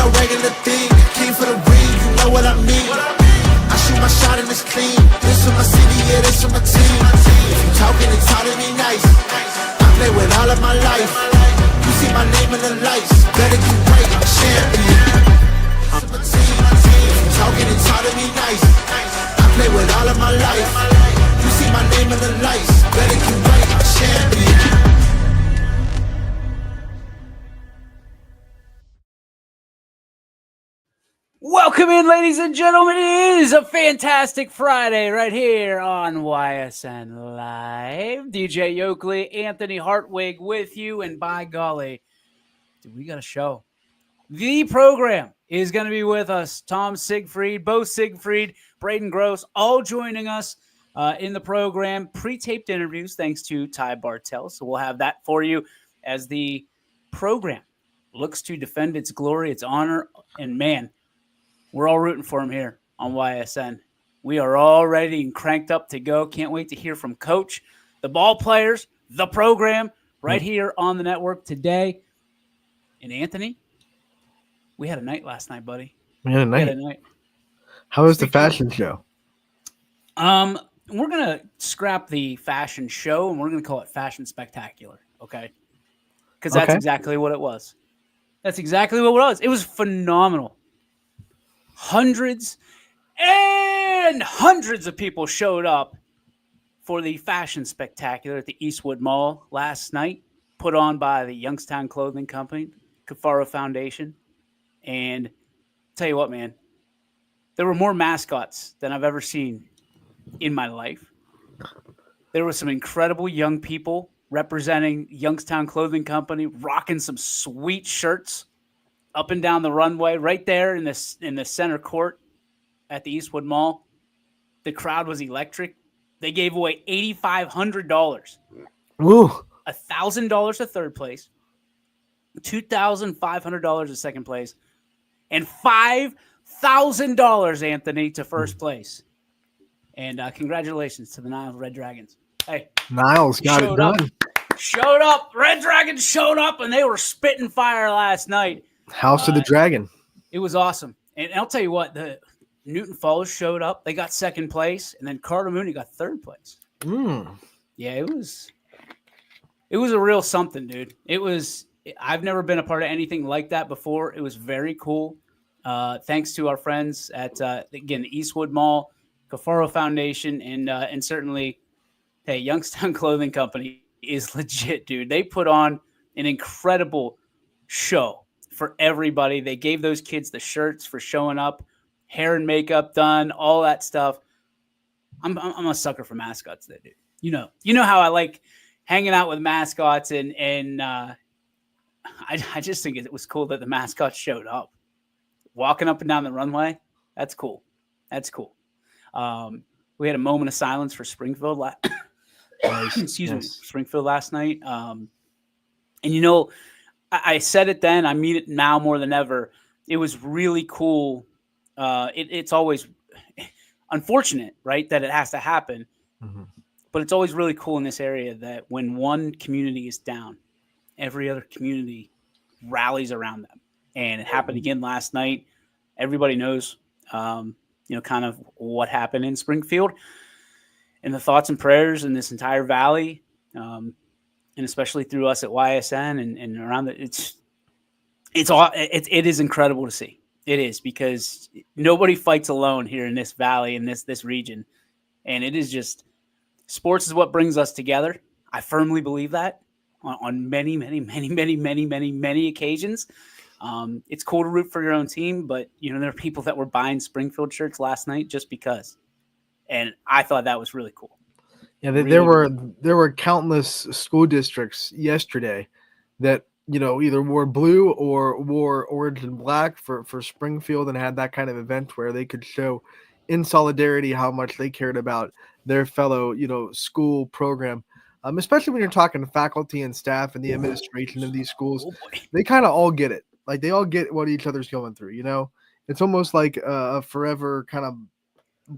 no regular thing. Came for the ring, you know what I mean. I shoot my shot and it's clean. This for my city, yeah, this for my team. If you talking, it's all to me nice. I play with all of my life. You see my name in the lights. Better get right, I'm a champion. This for my team. If you talking, it's all to me nice. I play with all of my life. You see my name in the lights. Better get right, I'm a champion. Welcome in, ladies and gentlemen. It is a fantastic Friday right here on YSN Live. DJ Yoakley, Anthony Hartwig with you, and by golly, dude, we got a show. The program is going to be with us. Tom Siegfried, Bo Siegfried, Braden Gross, all joining us in the program. Pre-taped interviews thanks to Ty Bartell. So we'll have that for you as the program looks to defend its glory, its honor, and man, we're all rooting for him here on YSN. We are all ready and cranked up to go. Can't wait to hear from Coach, the ball players, the program right here on the network today. And Anthony, we had a night last night, buddy. We had a night. How was the fashion show? We're going to scrap the fashion show and we're going to call it Fashion Spectacular, okay? Because that's exactly what it was. That's exactly what it was. It was phenomenal. Hundreds and hundreds of people showed up for the Fashion Spectacular at the Eastwood Mall last night, put on by the Youngstown Clothing Company, Cafaro Foundation. And tell you what, man, there were more mascots than I've ever seen in my life. There were some incredible young people representing Youngstown Clothing Company, rocking some sweet shirts up and down the runway, right there in the center court at the Eastwood Mall. The crowd was electric. They gave away $8,500. Woo! $1,000 to third place, $2,500 to second place, and $5,000, Anthony, to first place. And congratulations to the Niles Red Dragons. Hey, Niles got it done. Showed up. Red Dragons showed up, and they were spitting fire last night. House of the Dragon. It was awesome. And I'll tell you what, the Newton Falls showed up. They got second place, and then Carter Mooney got third place. Yeah, it was a real something, dude. I've never been a part of anything like that before. It was very cool. Thanks to our friends at, again, the Eastwood Mall, Cafaro Foundation, and certainly, hey, Youngstown Clothing Company is legit, dude. They put on an incredible show for everybody. They gave those kids the shirts for showing up, hair and makeup done, all that stuff. I'm a sucker for mascots, that dude. You know how I like hanging out with mascots, and I just think it was cool that the mascots showed up, walking up and down the runway. That's cool. That's cool. We had a moment of silence for Springfield. Springfield last night. And I said it then, I mean it now more than ever. It was really cool. It's always unfortunate, right, that it has to happen. Mm-hmm. But it's always really cool in this area that when one community is down, every other community rallies around them. And it happened again last night. Everybody knows, kind of what happened in Springfield and the thoughts and prayers in this entire valley. And especially through us at YSN and around it is incredible to see. It is, because nobody fights alone here in this valley, in this region. And it is just, sports is what brings us together. I firmly believe that on many, many, many, many, many, many, many occasions. It's cool to root for your own team, but there are people that were buying Springfield shirts last night just because. And I thought that was really cool. Yeah, there were countless school districts yesterday that either wore blue or wore orange and black for Springfield, and had that kind of event where they could show in solidarity how much they cared about their fellow school program. Especially when you're talking faculty and staff and the administration of these schools, they kind of all get it. Like, they all get what each other's going through. It's almost like a forever kind of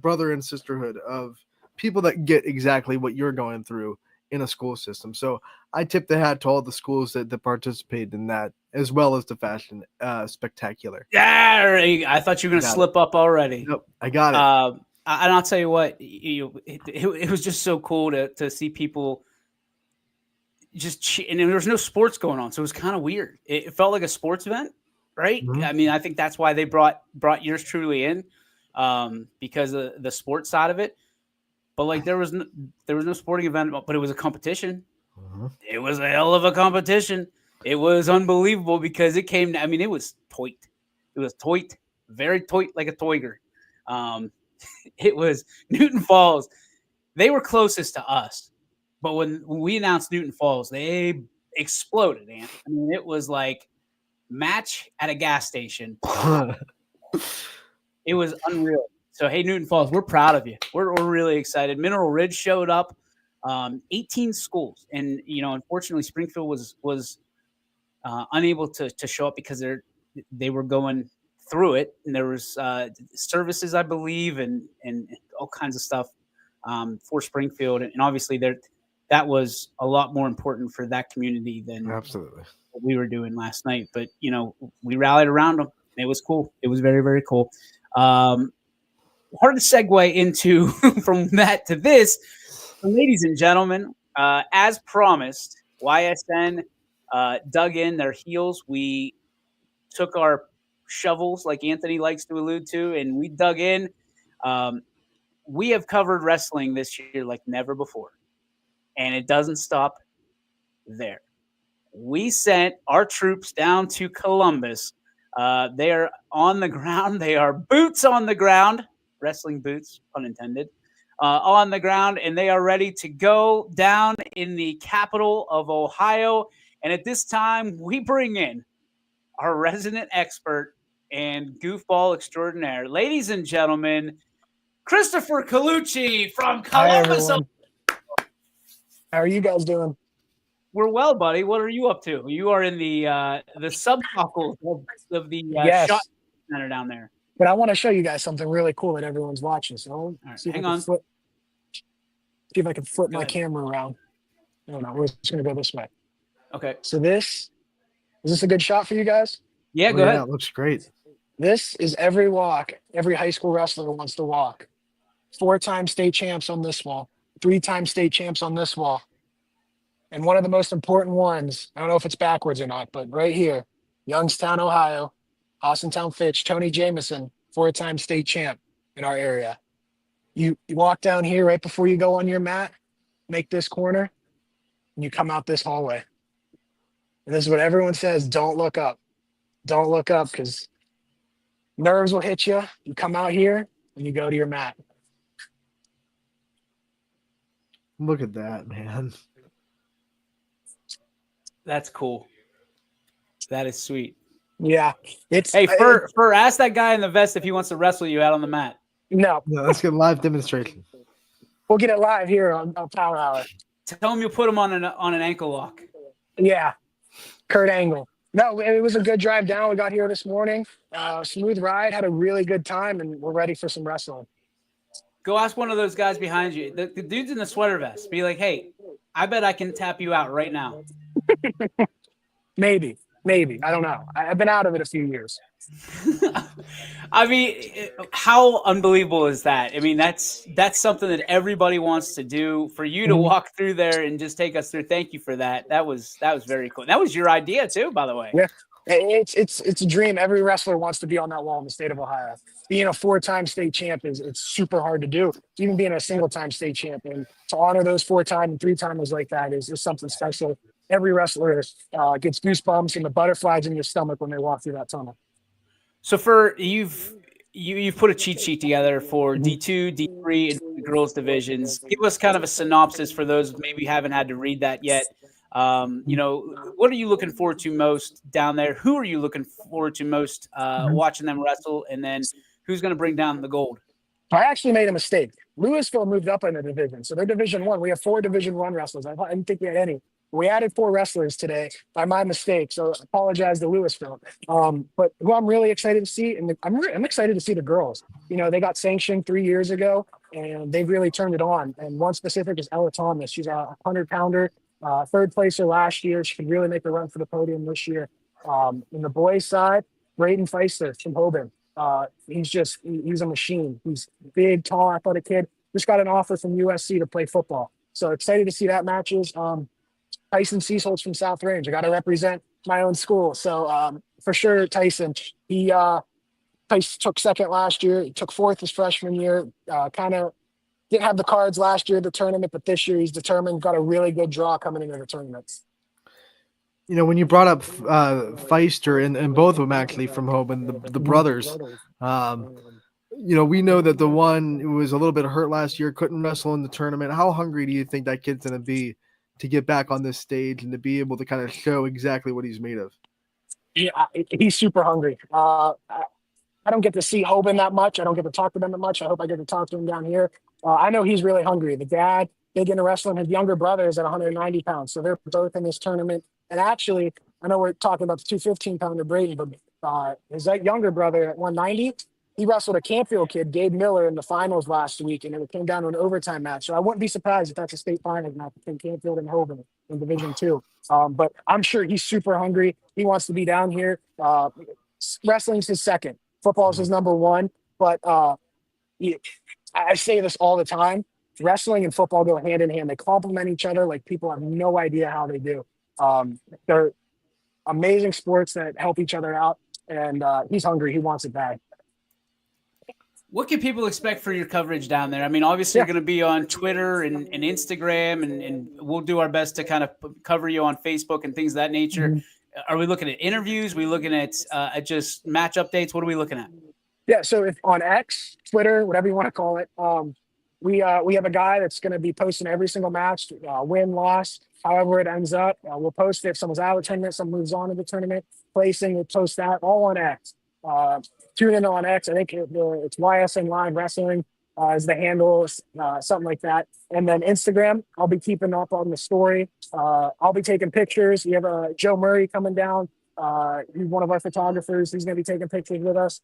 brother and sisterhood of people that get exactly what you're going through in a school system. So I tip the hat to all the schools that participated in that, as well as the fashion spectacular. Yeah, I thought you were going to slip up already. Nope, I got it. And I'll tell you what, it was just so cool to see people just and there was no sports going on, so it was kind of weird. It felt like a sports event, right? Mhm. I mean, I think that's why they brought yours truly in, because of the sports side of it. But like there was no sporting event, but it was a competition. Mhm. It was a hell of a competition. It was unbelievable because it came. I mean, it was toit. It was toit, very toit, like a toiger. It was Newton Falls. They were closest to us, but when we announced Newton Falls, they exploded. And I mean, it was like match at a gas station. It was unreal. So, hey, Newton Falls, we're proud of you. We're really excited. Mineral Ridge showed up, 18 schools. And, unfortunately, Springfield was unable to show up because they were going through it. And there was services, I believe, and all kinds of stuff for Springfield. And obviously, that was a lot more important for that community than Absolutely what we were doing last night. But, we rallied around them. It was cool. It was very, very cool. Hard to segue into from that to this. Ladies and gentlemen, as promised, YSN dug in their heels. We took our shovels, like Anthony likes to allude to, and we dug in. We have covered wrestling this year like never before, and it doesn't stop there. We sent our troops down to Columbus. They are on the ground. They are boots on the ground. Wrestling boots, pun intended, on the ground, and they are ready to go down in the capital of Ohio. And at this time, we bring in our resident expert and goofball extraordinaire, ladies and gentlemen, Christopher Colucci from Columbus. Hi, how are you guys doing? We're well, buddy. What are you up to? You are in the subbuckle of the Yes. shot center down there. But I want to show you guys something really cool that everyone's watching. So Right, see if hang I can on. see if I can flip Go my ahead. camera around. No, we're just gonna go this way. Okay. So is this a good shot for you guys? Yeah, Oh, go ahead. It looks great. This is every walk every high school wrestler wants to walk. 4-time state champs on this wall, 3-time state champs on this wall. And one of the most important ones, I don't know if it's backwards or not, but right here, Youngstown, Ohio, Austintown Fitch, Tony Jameson, 4-time state champ in our area. You walk down here right before you go on your mat, make this corner, and you come out this hallway. And this is what everyone says, don't look up. Don't look up because nerves will hit you. You come out here and you go to your mat. Look at that, man. That's cool. That is sweet. Yeah. It's Hey, Fur, ask that guy in the vest if he wants to wrestle you out on the mat. no, Yeah, let's get a live demonstration. we'll get it live here on Power Hour. Tell him you'll put him on an ankle lock. Yeah. Kurt Angle. No, it was a good drive down. We got here this morning. Smooth ride, had a really good time, and we're ready for some wrestling. Go ask one of those guys behind you. The dude's in the sweater vest. Be like, hey, I bet I can tap you out right now. Maybe. I don't know. I've been out of it a few years. I mean, how unbelievable is that? I mean, that's something that everybody wants to do. For you to walk through there and just take us through, thank you for that. That was very cool. That was your idea too, by the way. Yeah. It's a dream. Every wrestler wants to be on that wall in the state of Ohio. Being a 4-time state champ it's super hard to do. Even being a single-time state champ, and to honor those 4-time and 3-timers like that is something special. Every wrestler gets goosebumps and the butterflies in your stomach when they walk through that tunnel. So for you've put a cheat sheet together for D2, D3, and the girls divisions. Give us kind of a synopsis for those who maybe haven't had to read that yet. What are you looking forward to most down there? Who are you looking forward to most watching them wrestle? And then who's going to bring down the gold? I actually made a mistake. Louisville moved up in the division. So they're Division 1. We have 4 Division 1 wrestlers. I didn't think we had any. We added 4 wrestlers today by my mistake. So I apologize to Louisville. But who I'm really excited to see, and I'm excited to see the girls. They got sanctioned 3 years ago. and they've really turned it on. And one specific is Ella Thomas. She's a 100-pounder, third placer last year. She could really make a run for the podium this year. In the boys' side, Braden Feister from Hoban. He's a machine. He's big, tall, athletic kid. Just got an offer from USC to play football. So excited to see that matches. Tyson Seasholtz from South Range. I got to represent my own school. So for sure, Tyson. Tyson took second last year. He took fourth his freshman year. Kind of didn't have the cards last year at the tournament, but this year he's determined. Got a really good draw coming into the tournaments. You know, when you brought up Feister and both of them actually from Hoban, the brothers, you know, we know that the one who was a little bit hurt last year couldn't wrestle in the tournament. How hungry do you think that kid's going to be to get back on this stage and to be able to kind of show exactly what he's made of? Yeah, he's super hungry. I don't get to see Hoban that much. I don't get to talk to them that much. I hope I get to talk to him down here. I know he's really hungry. The dad, big into wrestling. His younger brother is at 190 pounds. So they're both in this tournament. And actually, I know we're talking about the 215-pounder Brady, but his younger brother at 190, he wrestled a Campfield kid, Gabe Miller, in the finals last week, and it came down to an overtime match. So I wouldn't be surprised if that's a state finals match between Campfield and Hoban in Division II. But I'm sure he's super hungry. He wants to be down here. Wrestling's his second. Football is his number one. But I say this all the time. Wrestling and football go hand in hand. They complement each other like people have no idea how they do. They're amazing sports that help each other out. And he's hungry. He wants it bad. What can people expect for your coverage down there? I mean, obviously, you're going to be on Twitter and Instagram, and we'll do our best to kind of cover you on Facebook and things of that nature. Mm-hmm. Are we looking at interviews? Are we looking at just match updates? What are we looking at? Yeah, so if on X, Twitter, whatever you want to call it, we have a guy that's going to be posting every single match, win, loss, however it ends up. We'll post it if someone's out of the tournament, someone moves on to the tournament, placing, we'll post that all on X. Tune in on X. I think it's YSN Live Wrestling is the handle, something like that. And then Instagram, I'll be keeping up on the story. I'll be taking pictures. We have Joe Murray coming down. He's one of our photographers. He's going to be taking pictures with us.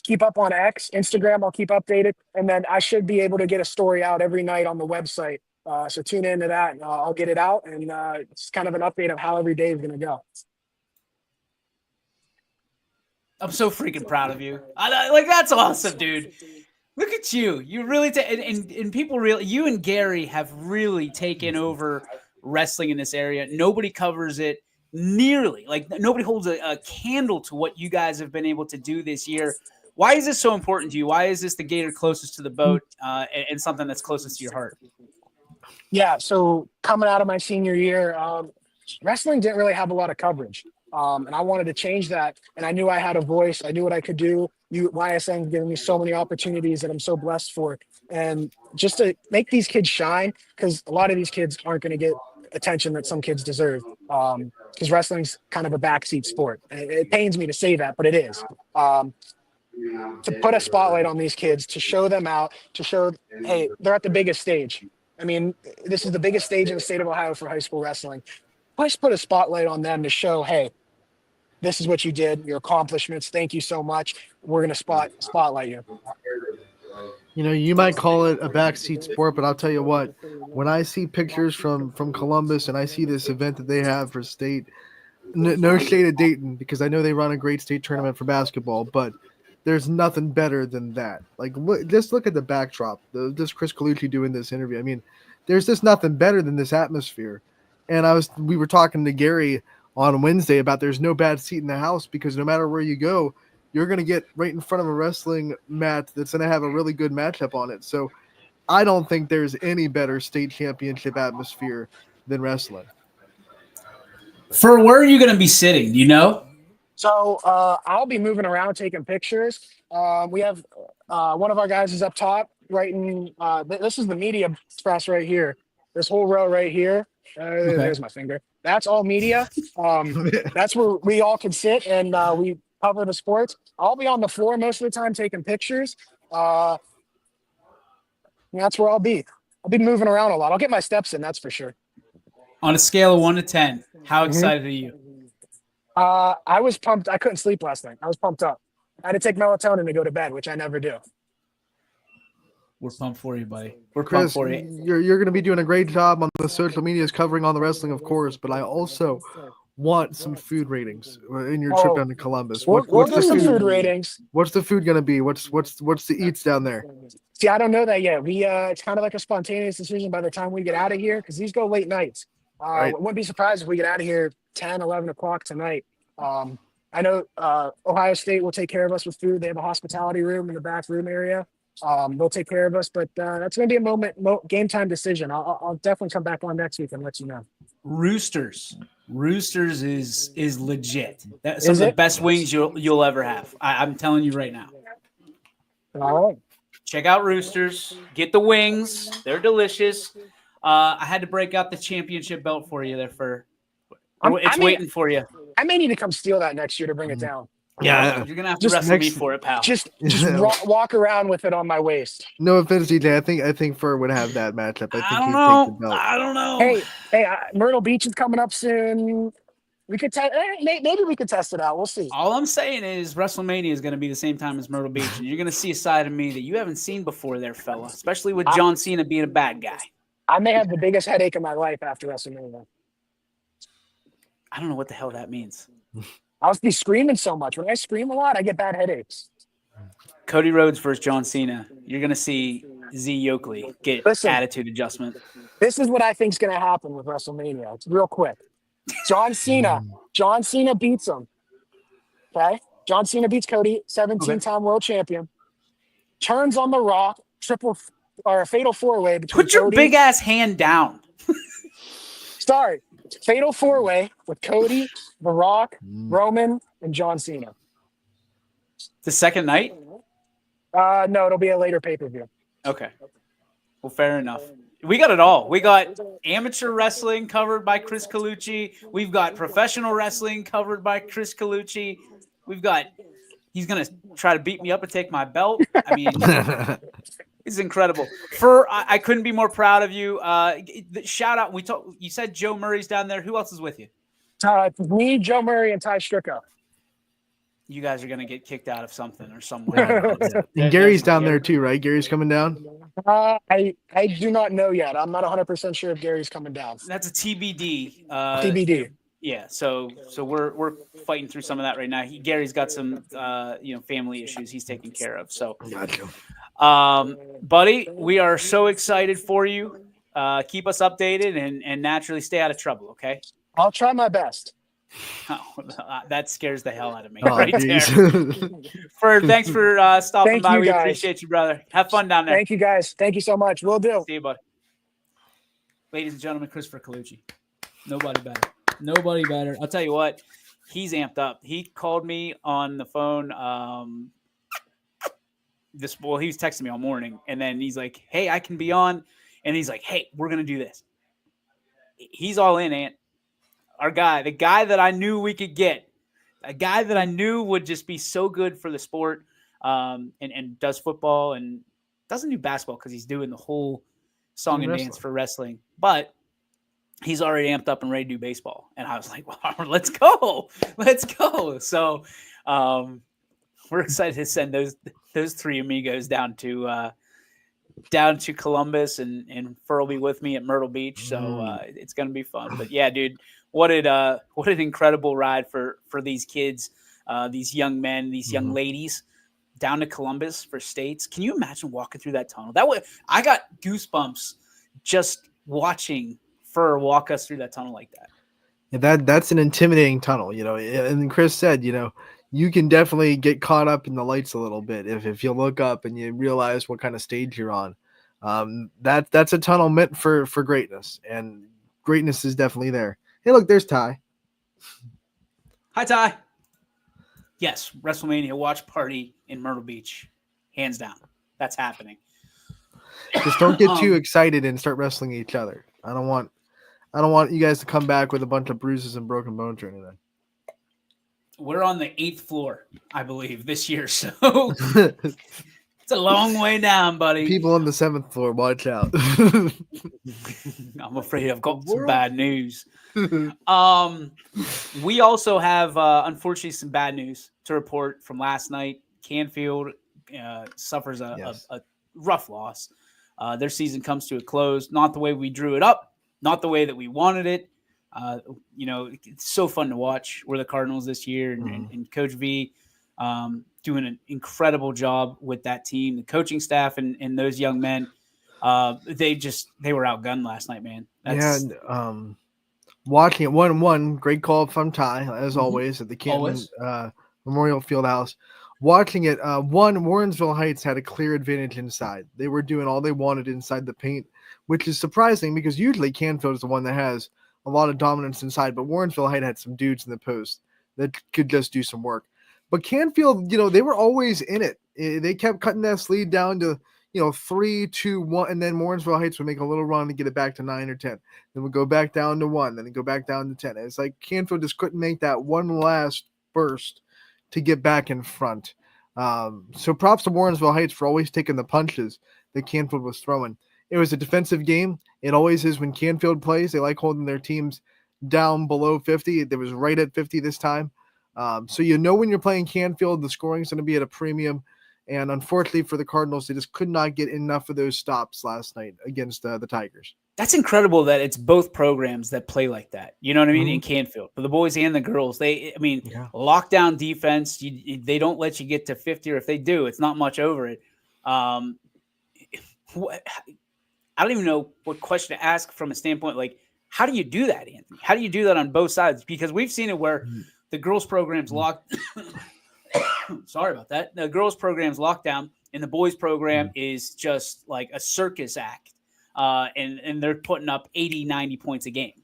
Keep up on X. Instagram, I'll keep updated. And then I should be able to get a story out every night on the website. So tune into that. And, I'll get it out. And it's kind of an update of how every day is going to go. I'm so freaking proud of you. That's awesome, dude. Look at you. You really and people really. You and Gary have really taken over wrestling in this area. Nobody covers it nearly. Like nobody holds a candle to what you guys have been able to do this year. Why is this so important to you? Why is this the gator closest to the boat and something that's closest to your heart? Yeah. So coming out of my senior year, wrestling didn't really have a lot of coverage. And I wanted to change that. And I knew I had a voice. I knew what I could do. YSN giving me so many opportunities that I'm so blessed for. And just to make these kids shine, because a lot of these kids aren't going to get attention that some kids deserve. Because wrestling's kind of a backseat sport. It pains me to say that, but it is. To put a spotlight on these kids, to show them out, to show, hey, they're at the biggest stage. I mean, this is the biggest stage in the state of Ohio for high school wrestling. Let's put a spotlight on them to show, hey, this is what you did, your accomplishments. Thank you so much. We're going to spotlight you. You know, you might call it a backseat sport, but I'll tell you what, when I see pictures from Columbus and I see this event that they have for state, no shade at Dayton, because I know they run a great state tournament for basketball, but there's nothing better than that. Like, just look at the backdrop. This Chris Colucci doing this interview. I mean, there's just nothing better than this atmosphere. And we were talking to Gary on Wednesday about there's no bad seat in the house because no matter where you go, you're going to get right in front of a wrestling mat that's going to have a really good matchup on it. So I don't think there's any better state championship atmosphere than wrestling. For where are you going to be sitting? Do you know? So I'll be moving around taking pictures. We have one of our guys is up top writing. This is the media press right here. This whole row right here. Okay. There's my finger. That's all media. That's where we all can sit and we cover the sports. I'll be on the floor most of the time taking pictures. That's where I'll be. I'll be moving around a lot. I'll get my steps in, that's for sure. On a scale of 1 to 10, how excited are you? I was pumped. I couldn't sleep last night. I was pumped up. I had to take melatonin to go to bed, which I never do. We're pumped for you, buddy. We're pumped Chris, for you. you're going to be doing a great job on the social medias covering all the wrestling, of course, but I also want some food ratings in your trip Oh, down to Columbus. We'll What's do the some food? food ratings. What's the food going to be? What's the eats down there? See, I don't know that yet. It's kind of like a spontaneous decision by the time we get out of here because these go late nights. Right. Wouldn't be surprised if we get out of here 10, 11 o'clock tonight. I know Ohio State will take care of us with food. They have a hospitality room in the back room area. They'll take care of us, but that's going to be a game time decision. I'll definitely come back on next week and let you know. Roosters is legit. That's Is some of the it? best wings you'll ever have. I'm telling you right now. All right. Check out Roosters. Get the wings. They're delicious. I had to break out the championship belt for you there for. It's waiting for you. I may need to come steal that next year to bring it down. Yeah. You're gonna have to Just wrestle me for it, pal. Just walk around with it on my waist. No offense, DJ. I think Fur would have that matchup. I think I don't he'd know. take the belt. I don't know. Hey, Myrtle Beach is coming up soon. We could maybe we could test it out. We'll see. All I'm saying is WrestleMania is going to be the same time as Myrtle Beach, and you're going to see a side of me that you haven't seen before there, fella, especially with John Cena being a bad guy. I may have the biggest headache of my life after WrestleMania. I don't know what the hell that means. I'll be screaming so much. When I scream a lot, I get bad headaches. Cody Rhodes versus John Cena. You're going to see Z Yokley get attitude adjustment. This is what I think is going to happen with WrestleMania. It's real quick. John Cena beats him. Okay? John Cena beats Cody, 17-time world champion. Turns on The Rock, a fatal four-way between Put your Cody. big ass hand down. Start. Fatal four-way with Cody, The Rock, Roman, and John Cena. The second night? No, it'll be a later pay-per-view. Okay. Well, fair enough. We got it all. We got amateur wrestling covered by Chris Colucci. We've got professional wrestling covered by Chris Colucci. He's going to try to beat me up and take my belt. I mean, it's incredible. I couldn't be more proud of you. Shout out. You said Joe Murray's down there. Who else is with you? Me, Joe Murray, and Ty Stricko. You guys are going to get kicked out of something or somewhere. And Gary's down there too, right? Gary's coming down? I do not know yet. I'm not 100% sure if Gary's coming down. That's a TBD. TBD. Yeah, so we're fighting through some of that right now. Gary's got some family issues he's taking care of. So, buddy, we are so excited for you. Keep us updated and naturally stay out of trouble. Okay. I'll try my best. Oh, that scares the hell out of me Oh, right there. Thanks for stopping by. We appreciate you, brother. Have fun down there. Thank you, guys. Thank you so much. Will do. See you, buddy. Ladies and gentlemen, Christopher Colucci. Nobody better. I'll tell you what, he's amped up. He called me on the phone. He was texting me all morning, and then he's like, "Hey, I can be on," and he's like, "Hey, we're gonna do this." He's all in, Ant. Our guy, the guy that I knew we could get, a guy that I knew would just be so good for the sport, and does football and doesn't do basketball because he's doing the whole song and dance for wrestling, but he's already amped up and ready to do baseball. And I was like, well, let's go. So we're excited to send those three amigos down to Columbus, and Fur will be with me at Myrtle Beach. So it's going to be fun. But yeah, dude, what an incredible ride for these kids, these young men, these young ladies down to Columbus for States. Can you imagine walking through that tunnel? I got goosebumps just watching Fur walk us through that tunnel like that. Yeah, that's an intimidating tunnel, and Chris said, you can definitely get caught up in the lights a little bit if you look up and you realize what kind of stage you're on. That's a tunnel meant for greatness, and greatness is definitely there. Hey, look, there's Ty. Hi, Ty. Yes, WrestleMania watch party in Myrtle Beach, hands down. That's happening. Just don't get too excited and start wrestling each other. I don't want you guys to come back with a bunch of bruises and broken bones or anything. We're on the 8th floor, I believe, this year, so it's a long way down, buddy. People on the 7th floor, watch out. I'm afraid I've got some bad news. We also have, unfortunately, some bad news to report from last night. Canfield suffers a rough loss. Their season comes to a close, not the way we drew it up, not the way that we wanted it. It's so fun to watch. We're the Cardinals this year, and Coach V doing an incredible job with that team, the coaching staff, and those young men. They were outgunned last night, man. Watching it 1-1, great call from Ty, as always, at the Canton Memorial Fieldhouse. Watching it, Warrensville Heights had a clear advantage inside. They were doing all they wanted inside the paint, which is surprising because usually Canfield is the one that has a lot of dominance inside, but Warrensville Heights had some dudes in the post that could just do some work. But Canfield, they were always in it. They kept cutting that lead down to 3, 2, 1, and then Warrensville Heights would make a little run to get it back to 9 or 10. Then we'd go back down to 1, then it'd go back down to 10. It's like Canfield just couldn't make that one last burst to get back in front. So props to Warrensville Heights for always taking the punches that Canfield was throwing. It was a defensive game. It always is when Canfield plays. They like holding their teams down below 50. It was right at 50 this time. So when you're playing Canfield, the scoring is going to be at a premium. And unfortunately for the Cardinals, they just could not get enough of those stops last night against the Tigers. That's incredible that it's both programs that play like that. You know what I mean? In Canfield, for the boys and the girls, lockdown defense, they don't let you get to 50, or if they do, it's not much over it. I don't even know what question to ask from a standpoint, like, how do you do that, Anthony? How do you do that on both sides? Because we've seen it where the girls program's locked. Sorry about that. The girls program's locked down, and the boys program is just like a circus act. And they're putting up 80, 90 points a game.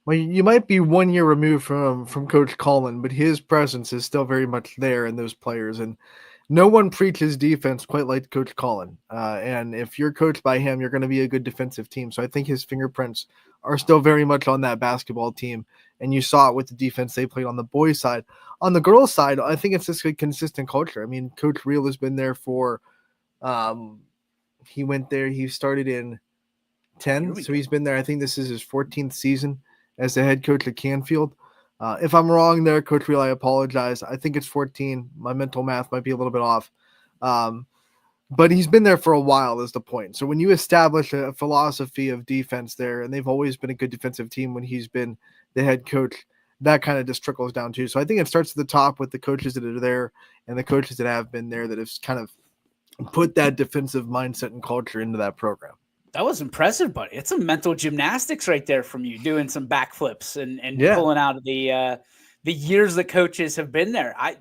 Well, you might be 1 year removed from Coach Collin, but his presence is still very much there in those players. And no one preaches defense quite like Coach Collin. And if you're coached by him, you're going to be a good defensive team. So I think his fingerprints are still very much on that basketball team. And you saw it with the defense they played on the boys' side. On the girls' side, I think it's just a consistent culture. I mean, Coach Reel has been there for he went there. He started in 10, so he's been there. I think this is his 14th season as the head coach at Canfield. If I'm wrong there, Coach Reel, I apologize. I think it's 14. My mental math might be a little bit off. But he's been there for a while is the point. So when you establish a philosophy of defense there, and they've always been a good defensive team when he's been the head coach, that kind of just trickles down too. So I think it starts at the top with the coaches that are there and the coaches that have been there that have kind of put that defensive mindset and culture into that program. That was impressive, buddy. It's some mental gymnastics right there from you, doing some backflips and pulling out of the years the coaches have been there. I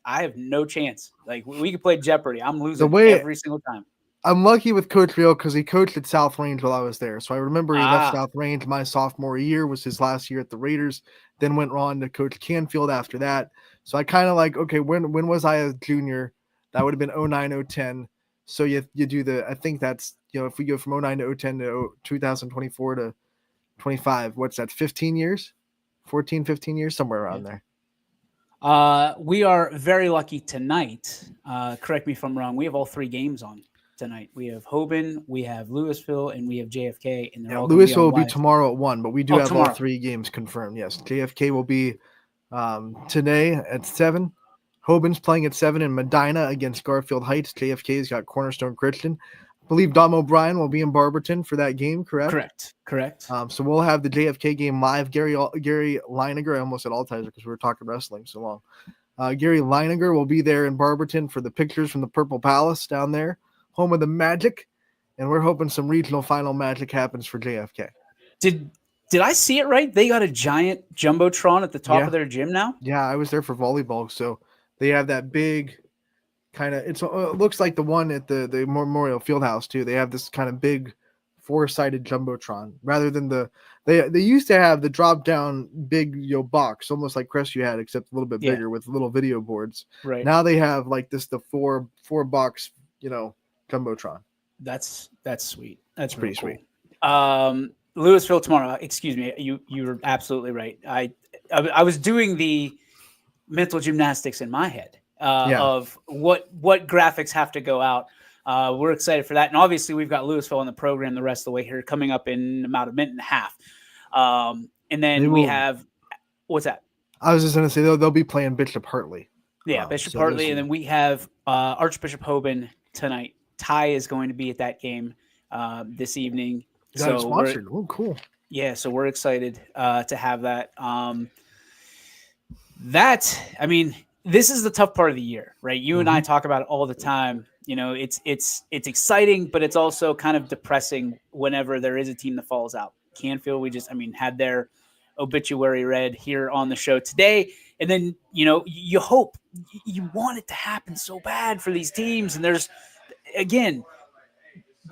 have no chance. Like, we could play Jeopardy. I'm losing every single time. I'm lucky with Coach Reel because he coached at South Range while I was there. So I remember he left South Range my sophomore year, was his last year at the Raiders, then went on to coach Canfield after that. So I kind of like, okay, when was I a junior? That would have been 09, 010. So you do I think that's, if we go from 09 to 010 to 2024 to 25, what's that, 15 years? 14, 15 years, somewhere around there. We are very lucky tonight. Correct me if I'm wrong. We have all 3 games on tonight. We have Hoban, we have Louisville, and we have JFK. And they're all Louisville will be tomorrow at 1, but we do have tomorrow. all 3 games confirmed. Yes, JFK will be today at 7. Hoban's playing at 7 in Medina against Garfield Heights. JFK's got Cornerstone Christian. I believe Dom O'Brien will be in Barberton for that game, correct? Correct. So we'll have the JFK game live. Gary Leininger, I almost said Altizer because we were talking wrestling so long. Gary Leininger will be there in Barberton for the pictures from the Purple Palace down there, home of the Magic, and we're hoping some regional final magic happens for JFK. Did I see it right? They got a giant jumbotron at the top of their gym now? Yeah, I was there for volleyball, so they have that big kind of, it looks like the one at the Memorial Fieldhouse too. They have this kind of big 4-sided jumbotron rather than they used to have the drop down big box, almost like Crestview had, except a little bit bigger with little video boards. Right now they have like the four box jumbotron. That's sweet. That's pretty cool. Sweet. Louisville tomorrow. Excuse me. You were absolutely right. I was doing the mental gymnastics in my head of what graphics have to go out. We're excited for that. And obviously we've got Louisville in the program the rest of the way here, coming up in about a minute and a half. And then we have, what's that? I was just going to say they'll be playing Bishop Hartley. Yeah, Bishop Hartley. And then we have Archbishop Hoban tonight Ty is going to be at that game this evening. Got it sponsored. Oh, cool. Yeah, so we're excited to have that. This is the tough part of the year, right? You and I talk about it all the time. You know, it's exciting, but it's also kind of depressing whenever there is a team that falls out. Canfield, had their obituary read here on the show today. And then, you hope, you want it to happen so bad for these teams. And there's, again,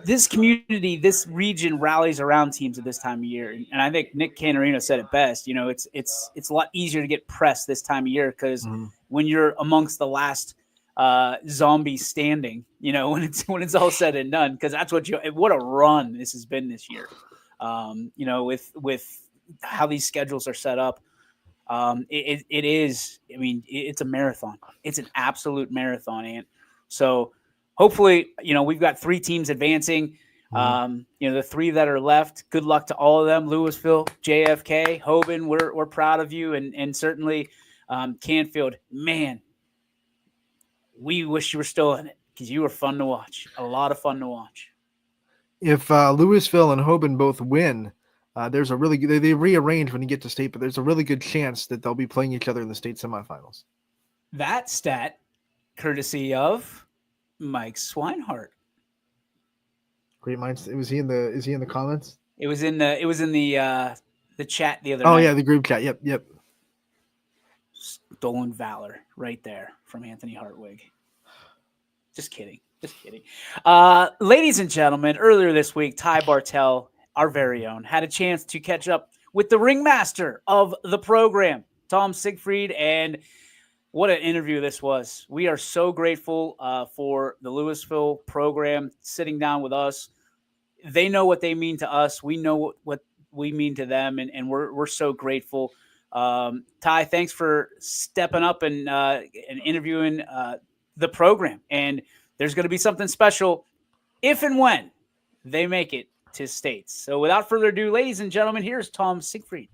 this community, this region rallies around teams at this time of year. And I think Nick Canarino said it best. You know, it's a lot easier to get pressed this time of year because when you're amongst the last zombies standing, when it's all said and done, because that's what a run this has been this year. With how these schedules are set up, it is. It's a marathon. It's an absolute marathon, Ant. So hopefully, we've got 3 teams advancing. The 3 that are left. Good luck to all of them. Louisville, JFK, Hoban. We're proud of you, and certainly Canfield. Man, we wish you were still in it because you were fun to watch. A lot of fun to watch. If Louisville and Hoban both win, there's a really good, they rearrange when you get to state, but there's a really good chance that they'll be playing each other in the state semifinals. That stat, courtesy of Mike Swinehart. Great minds. Is he in the comments? It was in the chat the other night. Oh yeah, the group chat. Yep. Stolen valor right there from Anthony Hartwig. Just kidding. Ladies and gentlemen, earlier this week, Ty Bartell, our very own, had a chance to catch up with the ringmaster of the program, Tom Siegfried, and what an interview this was. We are so grateful for the Louisville program sitting down with us. They know what they mean to us. We know what we mean to them, and we're so grateful. Ty, thanks for stepping up and interviewing the program. And there's going to be something special if and when they make it to states. So without further ado, ladies and gentlemen, here's Tom Siegfried.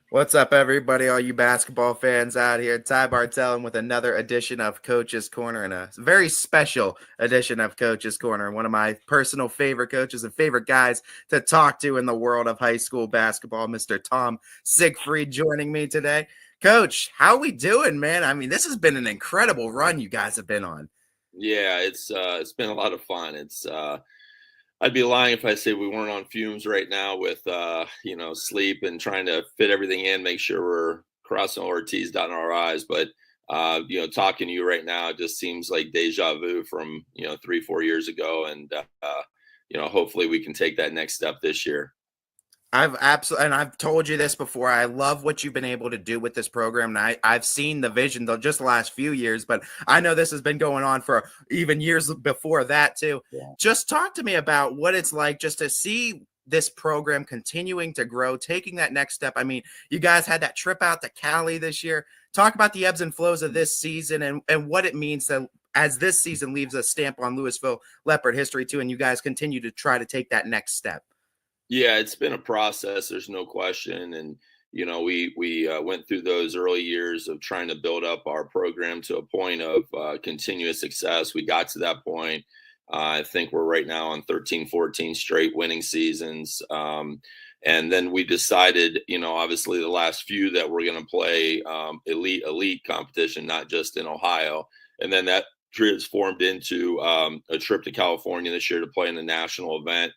What's up, everybody, all you basketball fans out here? Ty Bartell with another edition of Coach's Corner, and a very special edition of Coach's Corner. One of my personal favorite coaches and favorite guys to talk to in the world of high school basketball, Mr. Tom Siegfried, joining me today. Coach, how we doing, man? This has been an incredible run you guys have been on. Yeah, it's been a lot of fun. I'd be lying if I say we weren't on fumes right now with, sleep and trying to fit everything in, make sure we're crossing all our T's, dotting our I's. But, talking to you right now, it just seems like deja vu from, 3-4 years ago. And, hopefully we can take that next step this year. I've told you this before. I love what you've been able to do with this program. And I've seen the vision though just the last few years, but I know this has been going on for even years before that too. Yeah. Just talk to me about what it's like just to see this program continuing to grow, taking that next step. You guys had that trip out to Cali this year. Talk about the ebbs and flows of this season and what it means to, as this season leaves a stamp on Louisville Leopard history too, and you guys continue to try to take that next step. Yeah, it's been a process. There's no question. And, we went through those early years of trying to build up our program to a point of continuous success. We got to that point. I think we're right now on 13, 14 straight winning seasons. And then we decided, obviously the last few that we're going to play elite competition, not just in Ohio. And then that transformed into a trip to California this year to play in the national event,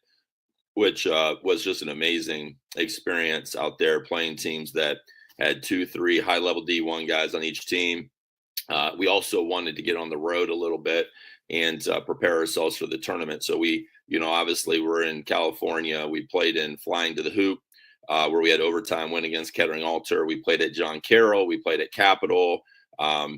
which was just an amazing experience out there playing teams that had 2-3 high-level D1 guys on each team. We also wanted to get on the road a little bit and prepare ourselves for the tournament. So we, obviously we're in California. We played in Flying to the Hoop, where we had overtime win against Kettering Alter. We played at John Carroll. We played at Capitol. I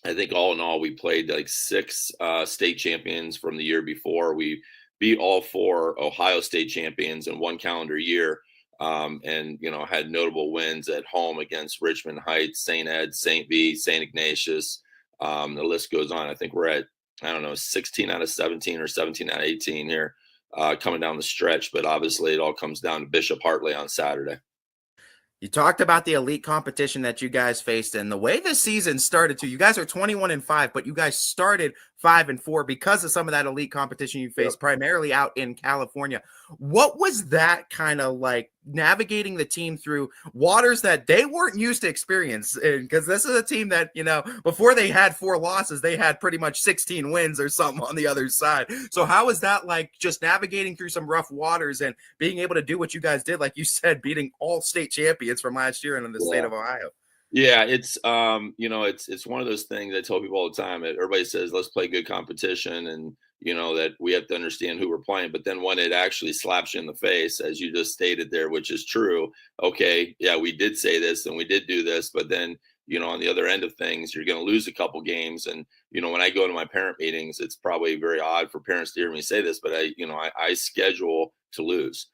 think all in all, we played like 6 state champions from the year before. We beat all 4 Ohio State champions in one calendar year, and had notable wins at home against Richmond Heights, St. Ed, St. V, St. Ignatius. The list goes on. I think we're at 16 out of 17 or 17 out of 18 here coming down the stretch. But obviously, it all comes down to Bishop Hartley on Saturday. You talked about the elite competition that you guys faced, and the way this season started too. You guys are 21-5, but you guys started 5-4 because of some of that elite competition you faced primarily out in California. What was that kind of like navigating the team through waters that they weren't used to experience? Because this is a team that, you know, before they had 4 losses, they had pretty much 16 wins or something on the other side. So how was that like, just navigating through some rough waters and being able to do what you guys did, like you said, beating all state champions from last year in the state of Ohio? Yeah, it's you know, it's one of those things I tell people all the time. Everybody says let's play good competition, and you know that we have to understand who we're playing. But then when it actually slaps you in the face, as you just stated there, which is true. Okay, yeah, we did say this and we did do this, but then you know on the other end of things, you're going to lose a couple games. And you know when I go to my parent meetings, it's probably very odd for parents to hear me say this, but I schedule to lose.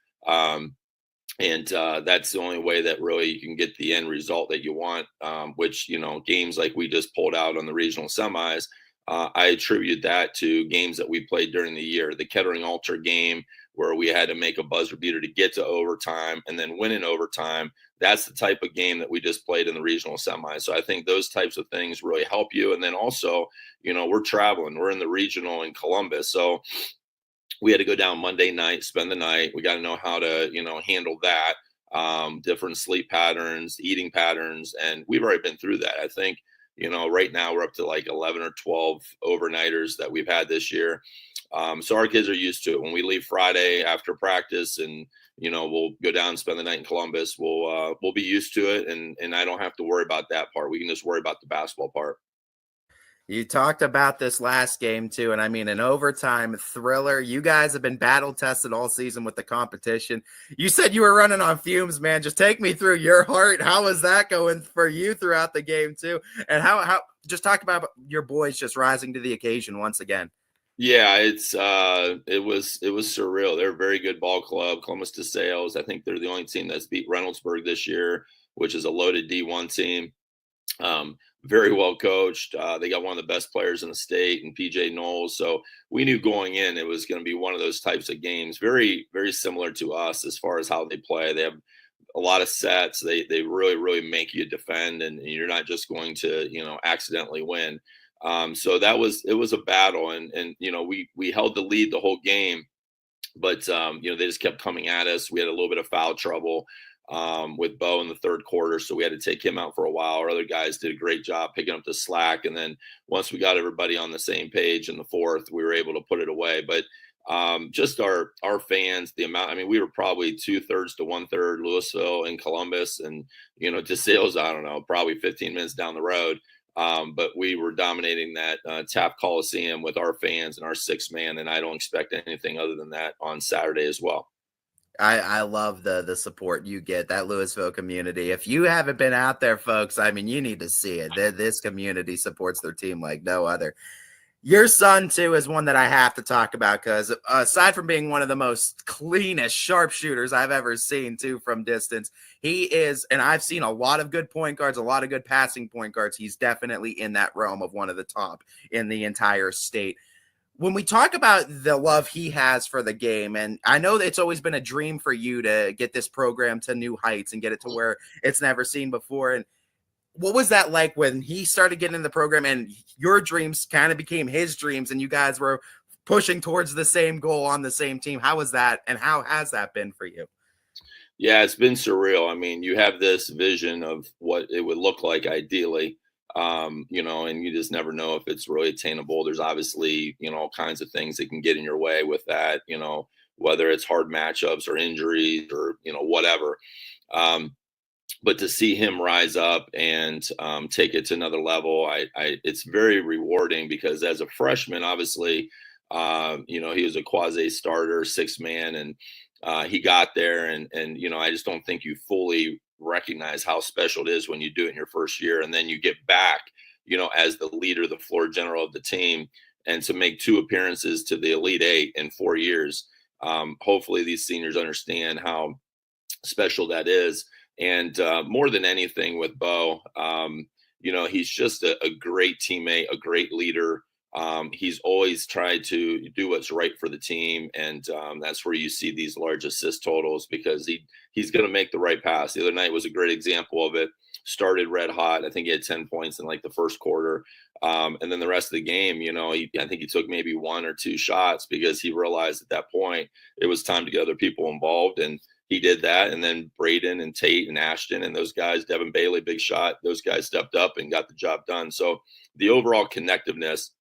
And that's the only way that really you can get the end result that you want, which, you know, games like we just pulled out on the regional semis, I attribute that to games that we played during the year. The Kettering Altar game where we had to make a buzzer beater to get to overtime and then win in overtime. That's the type of game that we just played in the regional semis. So I think those types of things really help you. And then also, you know, we're traveling. We're in the regional in Columbus. So we had to go down Monday night, spend the night. We got to know how to, you know, handle that, different sleep patterns, eating patterns. And we've already been through that. I think, you know, right now we're up to like 11 or 12 overnighters that we've had this year. So our kids are used to it. When we leave Friday after practice and, you know, we'll go down and spend the night in Columbus, we'll be used to it. And I don't have to worry about that part. We can just worry about the basketball part. You talked about this last game too, and I mean an overtime thriller. You guys have been battle tested all season with the competition. You said you were running on fumes, man. Just take me through your heart. How was that going for you throughout the game too? And how just talk about your boys just rising to the occasion once again. Yeah, it was surreal. They're a very good ball club. Columbus DeSales, I think they're the only team that's beat Reynoldsburg this year, which is a loaded D1 team. Very well coached. They got one of the best players in the state and PJ Knowles. So we knew going in, it was going to be one of those types of games, very, very similar to us as far as how they play. They have a lot of sets. They really, really make you defend, and you're not just going to, you know, accidentally win. So it was a battle, and you know, we held the lead the whole game, but you know, they just kept coming at us. We had a little bit of foul trouble with Bo in the third quarter. So we had to take him out for a while. Our other guys did a great job picking up the slack. And then once we got everybody on the same page in the fourth, we were able to put it away. But just our fans, the amount, I mean, we were probably 2/3 to 1/3 Louisville and Columbus, and, you know, DeSales, I don't know, probably 15 minutes down the road. But we were dominating that Taft Coliseum with our fans and our 6-man. And I don't expect anything other than that on Saturday as well. I love the support you get, that Louisville community. If you haven't been out there, folks, I mean, you need to see it. This community supports their team like no other. Your son, too, is one that I have to talk about because aside from being one of the most cleanest sharpshooters I've ever seen, too, from distance, he is, and I've seen a lot of good point guards, a lot of good passing point guards. He's definitely in that realm of one of the top in the entire state. When we talk about the love he has for the game, and I know that it's always been a dream for you to get this program to new heights and get it to where it's never seen before. And what was that like when he started getting in the program and your dreams kind of became his dreams and you guys were pushing towards the same goal on the same team? How was that? And how has that been for you? Yeah, it's been surreal. I mean, you have this vision of what it would look like ideally. You know, and you just never know if it's really attainable. There's obviously, you know, all kinds of things that can get in your way with that, you know, whether it's hard matchups or injuries or, you know, whatever. But to see him rise up and take it to another level, it's very rewarding because as a freshman, obviously, you know, he was a quasi starter, 6-man, and he got there and, you know, I just don't think you fully recognize how special it is when you do it in your first year. And then you get back, you know, as the leader, the floor general of the team, and to make 2 appearances to the Elite 8 in 4 years. Hopefully these seniors understand how special that is. And more than anything with Bo, you know, he's just a great teammate, a great leader. He's always tried to do what's right for the team. And that's where you see these large assist totals because he's going to make the right pass. The other night was a great example of it. started red hot. I think he had 10 points in like the first quarter. And then the rest of the game, I think he took maybe 1 or 2 shots because he realized at that point it was time to get other people involved. And he did that. And then Braden and Tate and Ashton and those guys, Devin Bailey, big shot, those guys stepped up and got the job done. So the overall connectiveness